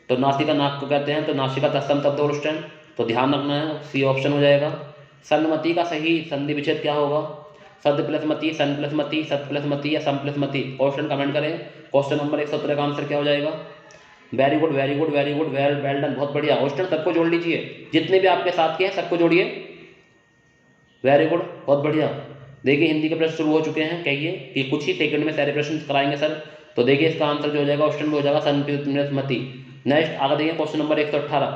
तो नासिका नाक को कहते हैं, तो नासिका तत्सम शब्द और स्टैंड, तो ध्यान रखना है, सी ऑप्शन हो जाएगा। सन्मति का सही संधि विच्छेद क्या होगा, सद प्लस मति, सन प्लस मति, सत प्लस मति या सम प्लस मति, क्वेश्चन कमेंट करें। क्वेश्चन नंबर 117 का आंसर क्या हो जाएगा, very good, very good, very good, well well done, बहुत बढ़िया। क्वेश्चन सबको जोड़ लीजिए, जितने भी आपके साथ के हैं सबको जोड़िए, वेरी गुड, बहुत बढ़िया। देखिए हिंदी के प्रश्न शुरू हो चुके हैं, कहिए कि कुछ ही सेकंड में सारे प्रश्न कराएंगे सर। तो देखिए इसका आंसर जो हो जाएगा क्वेश्चन में हो जाएगा सन प्लस मति। नेक्स्ट आगे देखिए क्वेश्चन नंबर 118।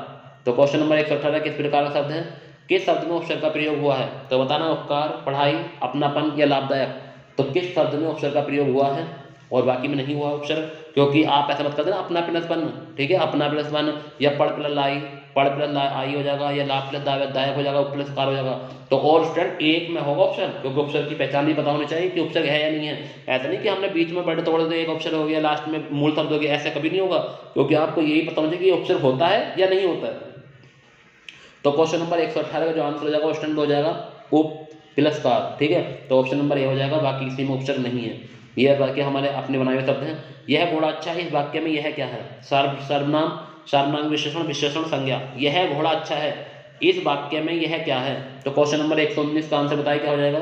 तो क्वेश्चन नंबर 118 किस प्रकार का शब्द है, किस शब्द में उपसर्ग का प्रयोग हुआ है, तो बताना उपकार, पढ़ाई, अपनापन या लाभदायक। तो किस शब्द में उपसर्ग का प्रयोग हुआ है और बाकी में नहीं हुआ उपसर्ग, क्योंकि आप ऐसा मत करते ना अपना प्लस वन, ठीक है, अपना प्लस वन या पढ़ प्लस लाई, पढ़ प्लस आई हो जाएगा, या ला प्लस दायक हो जाएगा, प्लस कार हो जाएगा। तो और स्टूडेंट एक में होगा ऑप्शन, क्योंकि उपसर्ग की पहचान भी पता होनी चाहिए कि उपसर्ग है या नहीं है। ऐसा नहीं कि हमने बीच में बड़े तोड़ दे एक ऑप्शन हो गया, लास्ट में मूल शब्द हो गया, ऐसा कभी नहीं होगा, क्योंकि आपको यही पता होना चाहिए कि उपसर्ग होता है या नहीं होता है। तो क्वेश्चन नंबर 118 का जो आंसर हो जाएगा ऑप्शन हो जाएगा उप प्लस कार, ठीक है। तो ऑप्शन नंबर ए हो जाएगा, बाकी किसी में उपसर्ग नहीं है। यह वाक्य हमारे अपने बनाए हुए शब्द हैं। यह घोड़ा अच्छा है, इस वाक्य में यह क्या है? सर्वनाम, सर्वनाम विशेषण, विशेषण संज्ञा। यह घोड़ा अच्छा है, इस वाक्य में यह क्या है? तो क्वेश्चन नंबर 119 का आंसर बताइए क्या हो जाएगा?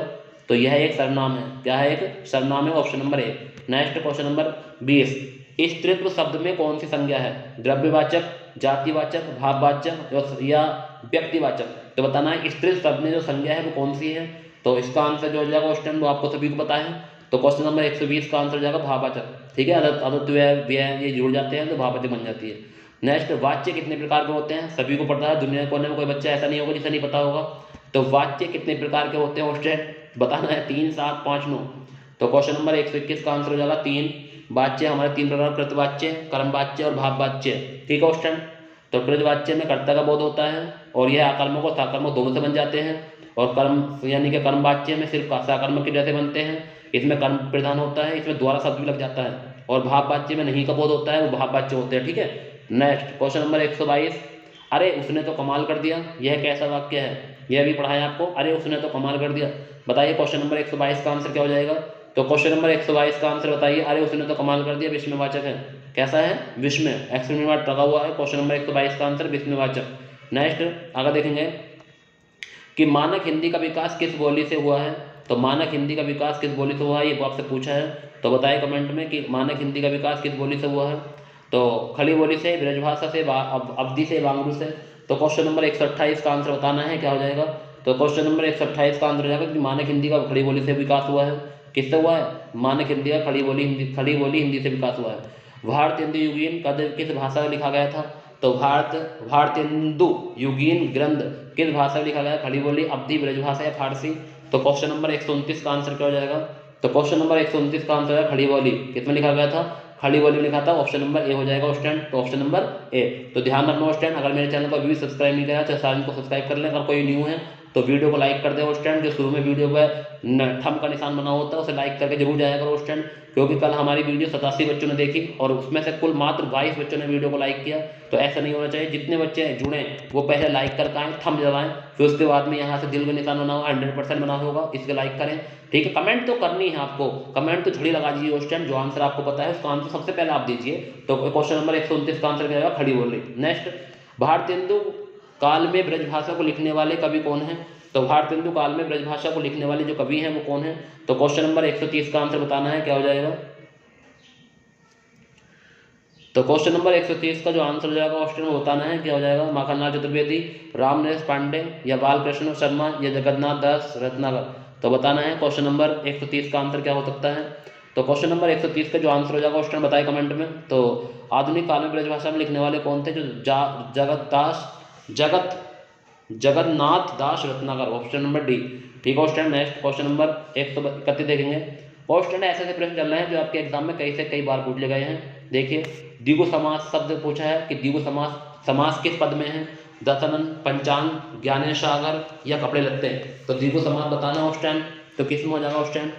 तो यह एक सर्वनाम है। क्या है? एक सर्वनाम है, option number A. Next question number 20, स्त्रीत्व शब्द में कौन सी संज्ञा है? द्रव्यवाचक, जातिवाचक, भाववाचक या व्यक्तिवाचक? तो बताना है स्त्रीत्व शब्द में जो संज्ञा है वो कौन सी है। तो इसका आंसर जो हो जाएगा क्वेश्चन, वो आपको सभी को पता है। तो क्वेश्चन नंबर 120 का आंसर हो जाएगा भाववाचक। ठीक है, अदत्त व्यय ये जुड़ जाते हैं तो भाववाचक बन जाती है। नेक्स्ट, वाच्य कितने प्रकार के होते हैं? सभी को पता है, दुनिया कोने में कोई बच्चा ऐसा नहीं होगा जिसे नहीं पता होगा। तो वाच्य कितने प्रकार के होते हैं स्टूडेंट? बताना है 3, 7, 5, 9। तो क्वेश्चन नंबर 121 का आंसर हो जाएगा 3। वाच्य हमारे 3 प्रकार, कृतवाच्य, कर्मवाच्य और भाववाच्य। ठीक है क्वेश्चन। तो कृतवाच्य में कर्ता का बोध होता है और यह आकर्मक और साकर्मक दोनों से बन जाते हैं। और कर्म यानी कि कर्मवाच्य में सिर्फ साकर्मक के जैसे बनते हैं, इसमें कर्म प्रधान होता है, इसमें द्वारा शब्द भी लग जाता है। और भाववाच्य में नहीं का बोध होता है, वो भाववाच्य होते हैं। ठीक है। नेक्स्ट क्वेश्चन नंबर 122, अरे उसने तो कमाल कर दिया, यह कैसा वाक्य है? यह भी पढ़ा है आपको, अरे उसने तो कमाल कर दिया। बताइए क्वेश्चन नंबर 122 का आंसर क्या हो जाएगा? तो क्वेश्चन नंबर 122 का आंसर बताइए, अरे उसने तो कमाल कर दिया विस्मयवाचक है। कैसा है? विस्मय, एक्सक्लेमेशन मार्क लगा हुआ है। क्वेश्चन नंबर 122 का आंसर विस्मयवाचक। नेक्स्ट आगे देखेंगे कि मानक हिंदी का विकास किस बोली से हुआ है? तो मानक हिंदी का विकास किस बोली से हुआ है, ये आपसे पूछा है। तो बताइए कमेंट में कि मानक हिंदी का विकास किस बोली से हुआ है। तो खड़ी बोली से, ब्रजभाषा से, अवधि से, बांग्लू से। तो क्वेश्चन नंबर 128 का आंसर बताना है क्या हो जाएगा? तो क्वेश्चन नंबर 128 का आंसर हो जाएगा कि मानक हिंदी का खड़ी बोली से विकास हुआ है। किससे हुआ है? मानक हिंदी का खड़ी बोली हिंदी से विकास हुआ है। भारतेंदु युगीन कद किस भाषा में लिखा गया था? तो भारतेंदु युगीन ग्रंथ किस भाषा में लिखा गया? खड़ी बोली, अवधी, ब्रजभाषा या फारसी? तो क्वेश्चन नंबर 129 का आंसर क्या हो जाएगा? तो क्वेश्चन नंबर 129 का आंसर है खड़ी बोली। किसमें लिखा गया था? खड़ी बोली में लिखा था। ऑप्शन नंबर ए हो जाएगा स्टैंड। तो ऑप्शन नंबर ए। तो ध्यान रखना स्टैंड, अगर मेरे चैनल को अभी भी सब्सक्राइब नहीं किया तो चैनल को सब्सक्राइब कर लें। अगर कोई न्यू है तो वीडियो को लाइक कर दे स्टैंड। जो शुरू में वीडियो पर थंब का निशान बना होता है उसे लाइक करके जरूर जाया करो स्टैंड, क्योंकि कल हमारी वीडियो 87 बच्चों ने देखी और उसमें से कुल मात्र 22 बच्चों ने वीडियो को लाइक किया। तो ऐसा नहीं होना चाहिए। जितने बच्चे जुड़े वो पहले लाइक करके आएँ, थंब दबाएं, फिर उसके बाद में यहाँ से दिल का निशान बना हुआ 100% बना होगा, इसके लाइक करें। ठीक है, कमेंट तो करनी है आपको, कमेंट तो झड़ी लगा दीजिए उस टाइम। जो आंसर आपको पता है उसका आंसर सबसे पहले आप दीजिए। तो क्वेश्चन नंबर 129 का आंसर क्या होगा? खड़ी बोली। नेक्स्ट, भारतेंदु काल में ब्रजभाषा को लिखने वाले कवि कौन है? तो भारतेंदु काल में ब्रजभाषा को लिखने वाले जो कवि हैं वो कौन है? तो क्वेश्चन नंबर 130 का आंसर बताना है क्या हो जाएगा? तो क्वेश्चन नंबर 130 का जो आंसर हो जाएगा ऑप्शन में बताना है क्या हो जाएगा? माखनलाल चतुर्वेदी, रामनरेश पांडे या बालकृष्ण शर्मा या जगन्नाथ दास रत्नाकर? तो बताना है क्वेश्चन नंबर 130 का आंसर क्या हो सकता है। तो क्वेश्चन नंबर 130 का जो आंसर हो जाएगा क्वेश्चन बताए कमेंट में। तो आधुनिक काल में ब्रजभाषा में लिखने वाले कौन थे? जो जगन्नाथ दास रत्नाकर, ऑप्शन नंबर डी। ठीक है क्वेश्चन। नेक्स्ट क्वेश्चन नंबर 131 देखेंगे। क्वेश्चन ऐसे प्रश्न चल रहे हैं जो आपके एग्जाम में कई से कई बार पूछ ले गए हैं। देखिए, द्विगु समास शब्द पूछा है कि द्विगु समास किस पद में है? दशनन, पंचांग, ज्ञानेश सागर या कपड़े लत्ते? तो द्विगु समास बताना उस टाइम। तो किस में हो जाएगा उस टाइम?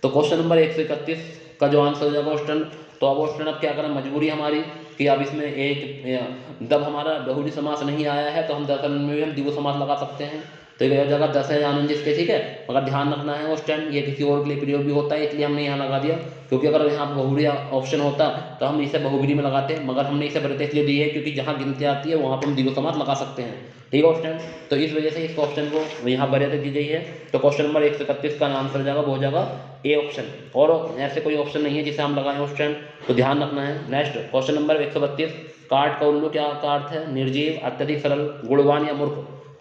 तो क्वेश्चन नंबर 131 का जो आंसर हो जाएगा उस टाइम। तो अब उस टाइम अब क्या करना, मजबूरी हमारी कि अब इसमें एक जब हमारा बहुवचन समास नहीं आया है तो हम दशनन में भी हम द्विगु समास लगा सकते हैं। तो ये हो जाएगा दस है आनंद जिसके। ठीक है, मगर ध्यान रखना है उस टाइम ये किसी और के लिए प्रयोग भी होता है, इसलिए हमने यहाँ लगा दिया। क्योंकि अगर यहाँ बहुब्री ऑप्शन होता तो हम इसे बहुब्री में लगाते, मगर हमने इसे बरते इसलिए दी है क्योंकि जहाँ गिनती आती है वहाँ पर हम द्विगु समास लगा सकते हैं। ठीक है उस टाइम। तो इस वजह से इस क्वेश्चन को यहाँ बरते दी गई है। तो क्वेश्चन नंबर 131 का आंसर हो जाएगा वो हो जाएगा ए ऑप्शन, और ऐसे कोई ऑप्शन नहीं है जिसे हम लगाएं उस टाइम। तो ध्यान रखना है। नेक्स्ट क्वेश्चन नंबर 132, काट का उल्लू क्या का अर्थ है? निर्जीव, अत्यधिक सरल, गुणवान या मूर्ख?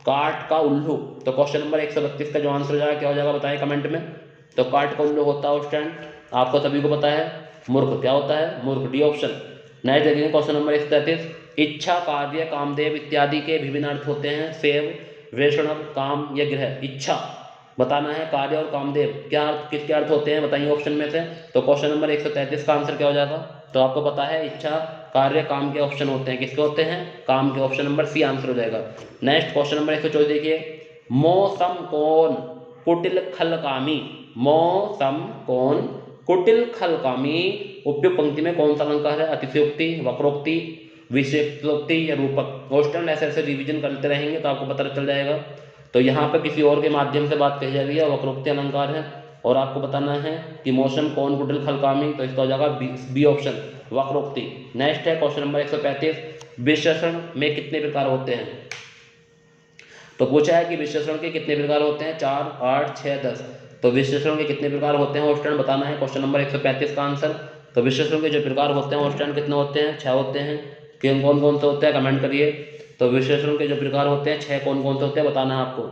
काट का उल्लू। तो क्वेश्चन नंबर 132 का जो आंसर हो जाएगा क्या हो जाएगा बताएं कमेंट में। तो काट का उल्लू होता है उस टाइम, आपको सभी को पता है। मूर्ख क्या होता है? मूर्ख, डी ऑप्शन। नेक्स्ट देखेंगे क्वेश्चन नंबर 133, इच्छा, कार्य, कामदेव इत्यादि के विभिन्न अर्थ होते हैं। सेव, वैष्णव, काम या गृह? इच्छा बताना है, कार्य और कामदेव क्या अर्थ, किसके अर्थ होते हैं बताइए ऑप्शन में से। तो क्वेश्चन नंबर 133 का आंसर क्या हो जाएगा? तो आपको पता है इच्छा, कार्य, काम के ऑप्शन होते हैं। किसके होते हैं? काम के। ऑप्शन नंबर सी आंसर हो जाएगा। नेक्स्ट क्वेश्चन नंबर 124 देखिए, मौसम कौन कुटिल खलकामी? मौसम कौन कुटिल खलकामी? उपयुक्त पंक्ति में कौन सा अलंकार है? अतिशयोक्ति, वक्रोक्ति, विशेषोक्ति या रूपक? क्वेश्चन ऐसे रिवीजन करते रहेंगे तो आपको पता चल जाएगा। तो यहाँ पे किसी और के माध्यम से बात कही जा रही है, वक्रोक्ति अलंकार है। और आपको बताना है कि मौसम कौन कुटिल खलकामी, तो इसका हो जाएगा बी ऑप्शन वक्रोक्ति। नेक्स्ट है क्वेश्चन नंबर 135, विश्लेषण में कितने प्रकार होते हैं। तो पूछा है कि विश्लेषण के कितने प्रकार होते हैं, 4, 8, 6, 10। तो विश्लेषण के कितने प्रकार होते हैं वो स्टूडेंट बताना है क्वेश्चन नंबर 135 का आंसर। तो विश्लेषण के जो प्रकार होते हैं वो स्टूडेंट कितने होते हैं, 6 होते हैं। कि कौन कौन से होते हैं कमेंट करिए। तो विश्लेषण के जो प्रकार होते हैं 6 कौन कौन से होते हैं बताना है आपको।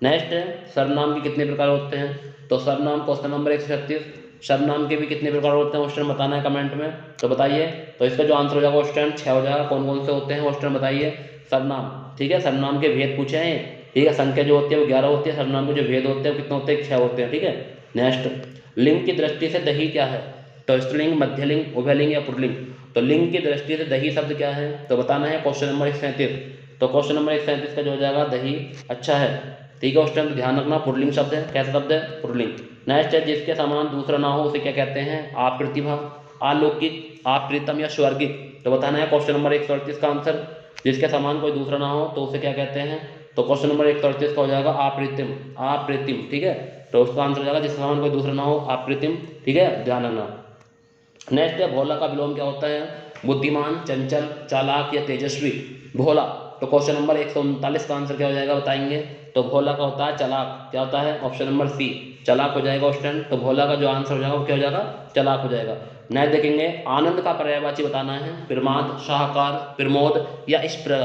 नेक्स्ट है सर्वनाम के कितने प्रकार होते हैं। तो सर्वनाम क्वेश्चन नंबर 136, सर्वनाम के भी कितने प्रकार होते हैं वो स्टूडेंट बताना है कमेंट में। तो बताइए। तो इसका जो आंसर हो जाएगा वो स्टूडेंट 6 हो जाएगा। कौन कौन से होते हैं वो स्टूडेंट बताइए। सर्वनाम, ठीक है, सर्वनाम के भेद पूछे हैं, ठीक है। संख्या जो होती है वो 11 होती है, सर्वनाम के जो भेद होते हैं वो कितने होते हैं, 6 होते हैं, ठीक है। नेक्स्ट, लिंग की दृष्टि से दही क्या है। तो स्त्रीलिंग, मध्यलिंग, उभयलिंग या पुल्लिंग। तो लिंग की दृष्टि से दही शब्द क्या है तो बताना है क्वेश्चन नंबर 137। तो क्वेश्चन नंबर 137 का जो हो जाएगा दही अच्छा है, ठीक है। उस टाइम ध्यान रखना पुल्लिंग शब्द है, कैसा शब्द है, पुल्लिंग। नेक्स्ट है जिसके समान दूसरा ना हो उसे क्या कहते हैं, अप्रतिभा, अलौकिक, अप्रीतम या स्वर्गिक। तो बताना है क्वेश्चन नंबर 138 का आंसर। जिसके समान कोई दूसरा ना हो तो उसे क्या कहते हैं। तो क्वेश्चन नंबर 138 का हो जाएगा अप्रीतिम, अप्रीतिम, ठीक है। तो उसका आंसर हो जाएगा जिसके समान कोई दूसरा ना हो, अप्रीतिम, ठीक है, ध्यान रखना। नेक्स्ट है भोला का विलोम क्या होता है, बुद्धिमान, चंचल, चालाक या तेजस्वी। भोला, तो क्वेश्चन नंबर 139 का आंसर क्या हो जाएगा बताएंगे। तो भोला का होता है चालाक, क्या होता है, ऑप्शन नंबर सी चालाक हो जाएगा उस टाइम। तो भोला का जो आंसर हो जाएगा वो क्या हो जाएगा, चालाक हो जाएगा। नेक्स्ट देखेंगे आनंद का पर्यायवाची बताना है, प्रमाद, शाहकार, प्रमोद या स्प्र।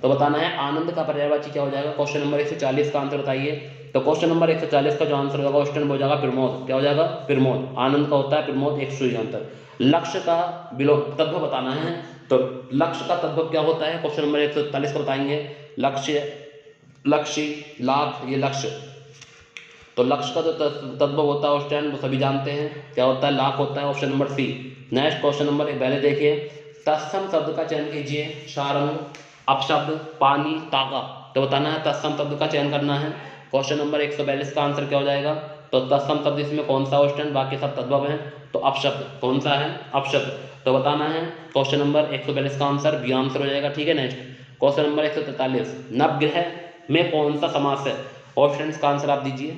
तो बताना है आनंद का पर्यायवाची क्या हो जाएगा। क्वेश्चन नंबर 140 का आंसर बताइए। तो क्वेश्चन नंबर 140 का जो आंसर होगा उस टाइम हो जाएगा प्रमोद, क्या हो जाएगा, प्रमोद। आनंद का होता है प्रमोद, 100 आंसर। लक्ष्य का विलोम तत्व बताना है। तो लक्ष्य का तत्व क्या होता है क्वेश्चन नंबर 141 का बताएंगे। लक्ष्य, लक्ष्य, लाभ, ये लक्ष्य। तो लक्ष्य का जो तत्व होता है उस टाइम वो सभी जानते हैं, क्या होता है, लाभ होता है, option number C. Next question number एक पहले देखिए, तत्सम शब्द का चयन कीजिए, सारंग, अपशब्द, पानी, ताका। तो बताना है तत्सम शब्द का चयन करना है। क्वेश्चन नंबर 142 का आंसर क्या हो जाएगा। तो तत्सम शब्द इसमें कौन सा क्वेश्चन, बाकी सब तद्भव है। तो अपशब्द कौन सा है, अपशब्द। तो बताना है क्वेश्चन नंबर 142 का आंसर बी आंसर हो जाएगा, ठीक है। नेक्स्ट क्वेश्चन नंबर 143, नवग्रह में कौन सा समास है, ऑप्शन का आंसर आप दीजिए।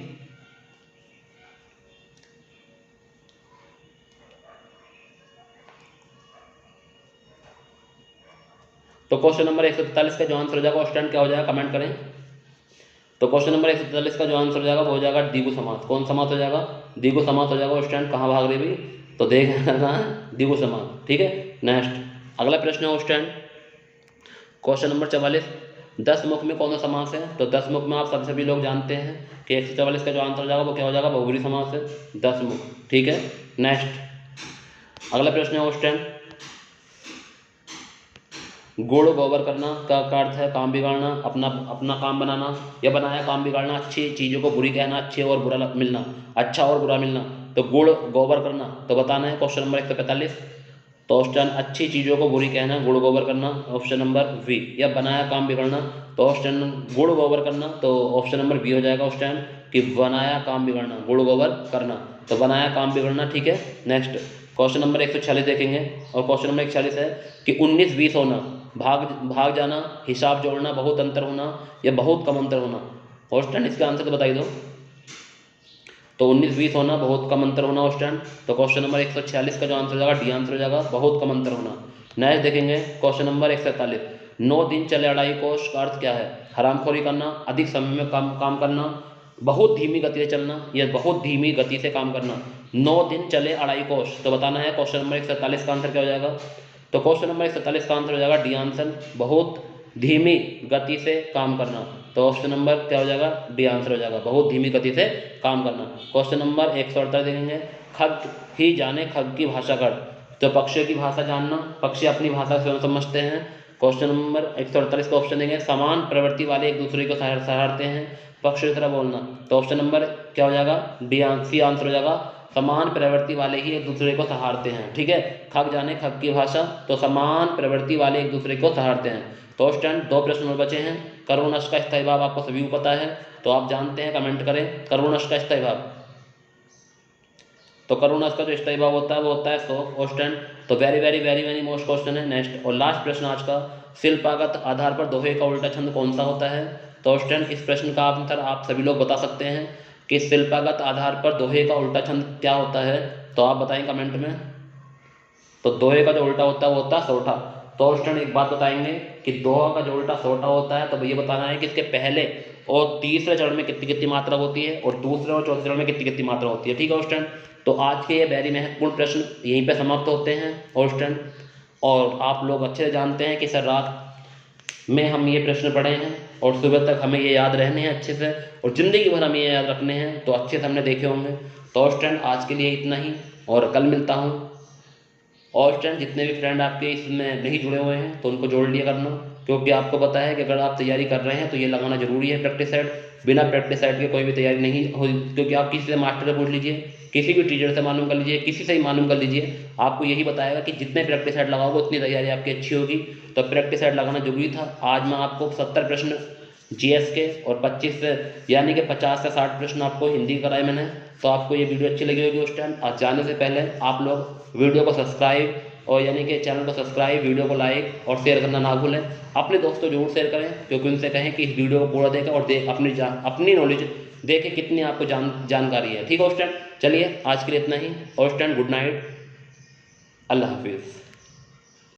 तो क्वेश्चन नंबर 143 का जो आंसर हो जाएगा उस टाइम क्या हो जाएगा कमेंट करें। तो क्वेश्चन नंबर 143 का जो आंसर हो जाएगा वो हो जाएगा द्विगु समास। कौन समास हो जाएगा, द्विगु समास हो जाएगा। उस टाइम कहाँ भाग रही भाई, तो देख द्विगु समास, ठीक है। नेक्स्ट अगला प्रश्न है उस टाइम क्वेश्चन नंबर 44, 10 मुख में कौन सा समास है। तो 10 मुख में आप सभी लोग जानते हैं कि 144 का जो आंसर हो जाएगा वो क्या हो जाएगा, बहुब्रीहि समास है, 10 मुख, ठीक है। नेक्स्ट अगला प्रश्न है उस टाइम गुड़ गोबर करना का अर्थ है काम बिगाड़ना, अपना अपना काम बनाना या बनाया काम बिगाड़ना, अच्छी चीज़ों को बुरी कहना, अच्छे और बुरा मिलना, अच्छा और बुरा मिलना। तो गुड़ गोबर करना, तो बताना है क्वेश्चन नंबर 145। तो ऑप्शन अच्छी चीज़ों को बुरी कहना, गुड़ गोबर करना, ऑप्शन नंबर बी। या बनाया काम बिगड़ना, तो ऑप्शन गुड़ गोबर करना, तो ऑप्शन नंबर बी हो जाएगा उस टाइम कि बनाया काम बिगड़ना, गुड़ गोबर करना, तो बनाया काम बिगड़ना, ठीक है। नेक्स्ट क्वेश्चन नंबर 146 देखेंगे और क्वेश्चन नंबर 146 है कि 19-20 होना, भाग जाना, हिसाब जोड़ना, बहुत अंतर होना या बहुत कम अंतर होना। उस टाइम इसका आंसर तो बताई दो। तो 19-20 होना, बहुत कम अंतर होना उस टाइम। तो क्वेश्चन नंबर 146 का जो आंसर हो जाएगा डी आंसर हो जाएगा, बहुत कम अंतर होना। नेक्स्ट देखेंगे क्वेश्चन नंबर 147, 9 दिन चले अढ़ाई कोष का अर्थ क्या है, हरामखोरी करना, अधिक समय में काम करना, बहुत धीमी गति से चलना या बहुत धीमी गति से काम करना। 9 दिन चले अढ़ाई कोष, तो बताना है क्वेश्चन नंबर 147 का आंसर क्या हो जाएगा। तो क्वेश्चन नंबर 147 का आंसर हो जाएगा डी आंसर, बहुत धीमी गति से काम करना। तो ऑप्शन नंबर क्या हो जाएगा, डी आंसर हो जाएगा, बहुत धीमी गति से काम करना। क्वेश्चन नंबर 148 देखेंगे, खग ही जाने खग की भाषा कर। तो पक्षियों की भाषा जानना, पक्षी अपनी भाषा स्वयं समझते हैं। क्वेश्चन नंबर 148 का ऑप्शन देंगे, समान प्रवृत्ति वाले एक दूसरे को सहारते हैं, पक्षियों की तरह बोलना। तो ऑप्शन नंबर क्या हो जाएगा, डी सी आंसर हो जाएगा, समान प्रवृत्ति वाले ही एक दूसरे को सहारते हैं, ठीक है। खग जाने खग की भाषा, तो समान प्रवृत्ति वाले एक दूसरे को सहारते हैं। तो उस टाइम 2 प्रश्न और बचे हैं। कर्मणश का स्थायी भाव आपको सभी को पता है, तो आप जानते हैं, कमेंट करें कर्मणश का स्थायी भाव। तो कर्मणश का जो स्थायी भाव होता है वो होता है 100 उस टाइम। तो वेरी मोस्ट क्वेश्चन है। नेक्स्ट और लास्ट प्रश्न आज का, शिल्पागत आधार पर दोहे का उल्टा छंद कौन सा होता है। तो उस टाइम इस प्रश्न का आंसर आप सभी लोग बता सकते हैं। कि शिल्पागत आधार पर दोहे का उल्टा छंद क्या होता है, तो आप बताएं कमेंट में। तो दोहे का जो उल्टा होता है वो होता है सोठा। तो स्टूडेंट एक बात बताएंगे कि दोहा का जो उल्टा सोठा होता है, तो ये बताना है कि इसके पहले और तीसरे चरण में कितनी कितनी मात्रा होती है और दूसरे और चौथे चरण में कितनी कितनी मात्रा होती है। ठीक है स्टूडेंट, तो आज के ये वेरी महत्वपूर्ण प्रश्न यहीं पे समाप्त होते हैं स्टूडेंट। और आप लोग अच्छे से जानते हैं कि सर रात में हम ये प्रश्न पढ़े हैं और सुबह तक हमें ये याद रहने हैं अच्छे से, और ज़िंदगी भर हमें ये याद रखने हैं, तो अच्छे से हमने देखे होंगे। तो स्टूडेंट आज के लिए इतना ही, और कल मिलता हूँ। और स्टूडेंट जितने भी फ्रेंड आपके इसमें नहीं जुड़े हुए हैं तो उनको जोड़ लिया करना, क्योंकि आपको पता है कि अगर आप तैयारी कर रहे हैं तो ये लगाना जरूरी है प्रैक्टिस सेट। बिना प्रैक्टिस सेट के कोई भी तैयारी नहीं हो, क्योंकि आप किसी से मास्टर से पूछ लीजिए, किसी भी टीचर से मालूम कर लीजिए, किसी से ही मालूम कर लीजिए, आपको यही बताएगा कि जितने प्रैक्टिस सेट लगाओगे उतनी तैयारी आपकी अच्छी होगी। तो प्रैक्टिस सेट लगाना जरूरी था। आज मैं आपको 70 प्रश्न जीएस के और 25 से यानी कि 50 से 60 प्रश्न आपको हिंदी कराए मैंने। तो आपको ये वीडियो अच्छी लगी होगी उस टाइम। आज जाने से पहले आप लोग वीडियो को सब्सक्राइब और यानी कि चैनल को सब्सक्राइब, वीडियो को लाइक और शेयर करना ना भूलें। अपने दोस्तों जरूर शेयर करें, क्योंकि उनसे कहें कि इस वीडियो को पूरा देखें और अपनी नॉलेज देखें कितनी आपको जानकारी है। ठीक है स्टूडेंट, चलिए आज के लिए इतना ही। और स्टूडेंट गुड नाइट, अल्लाह हाफिज़।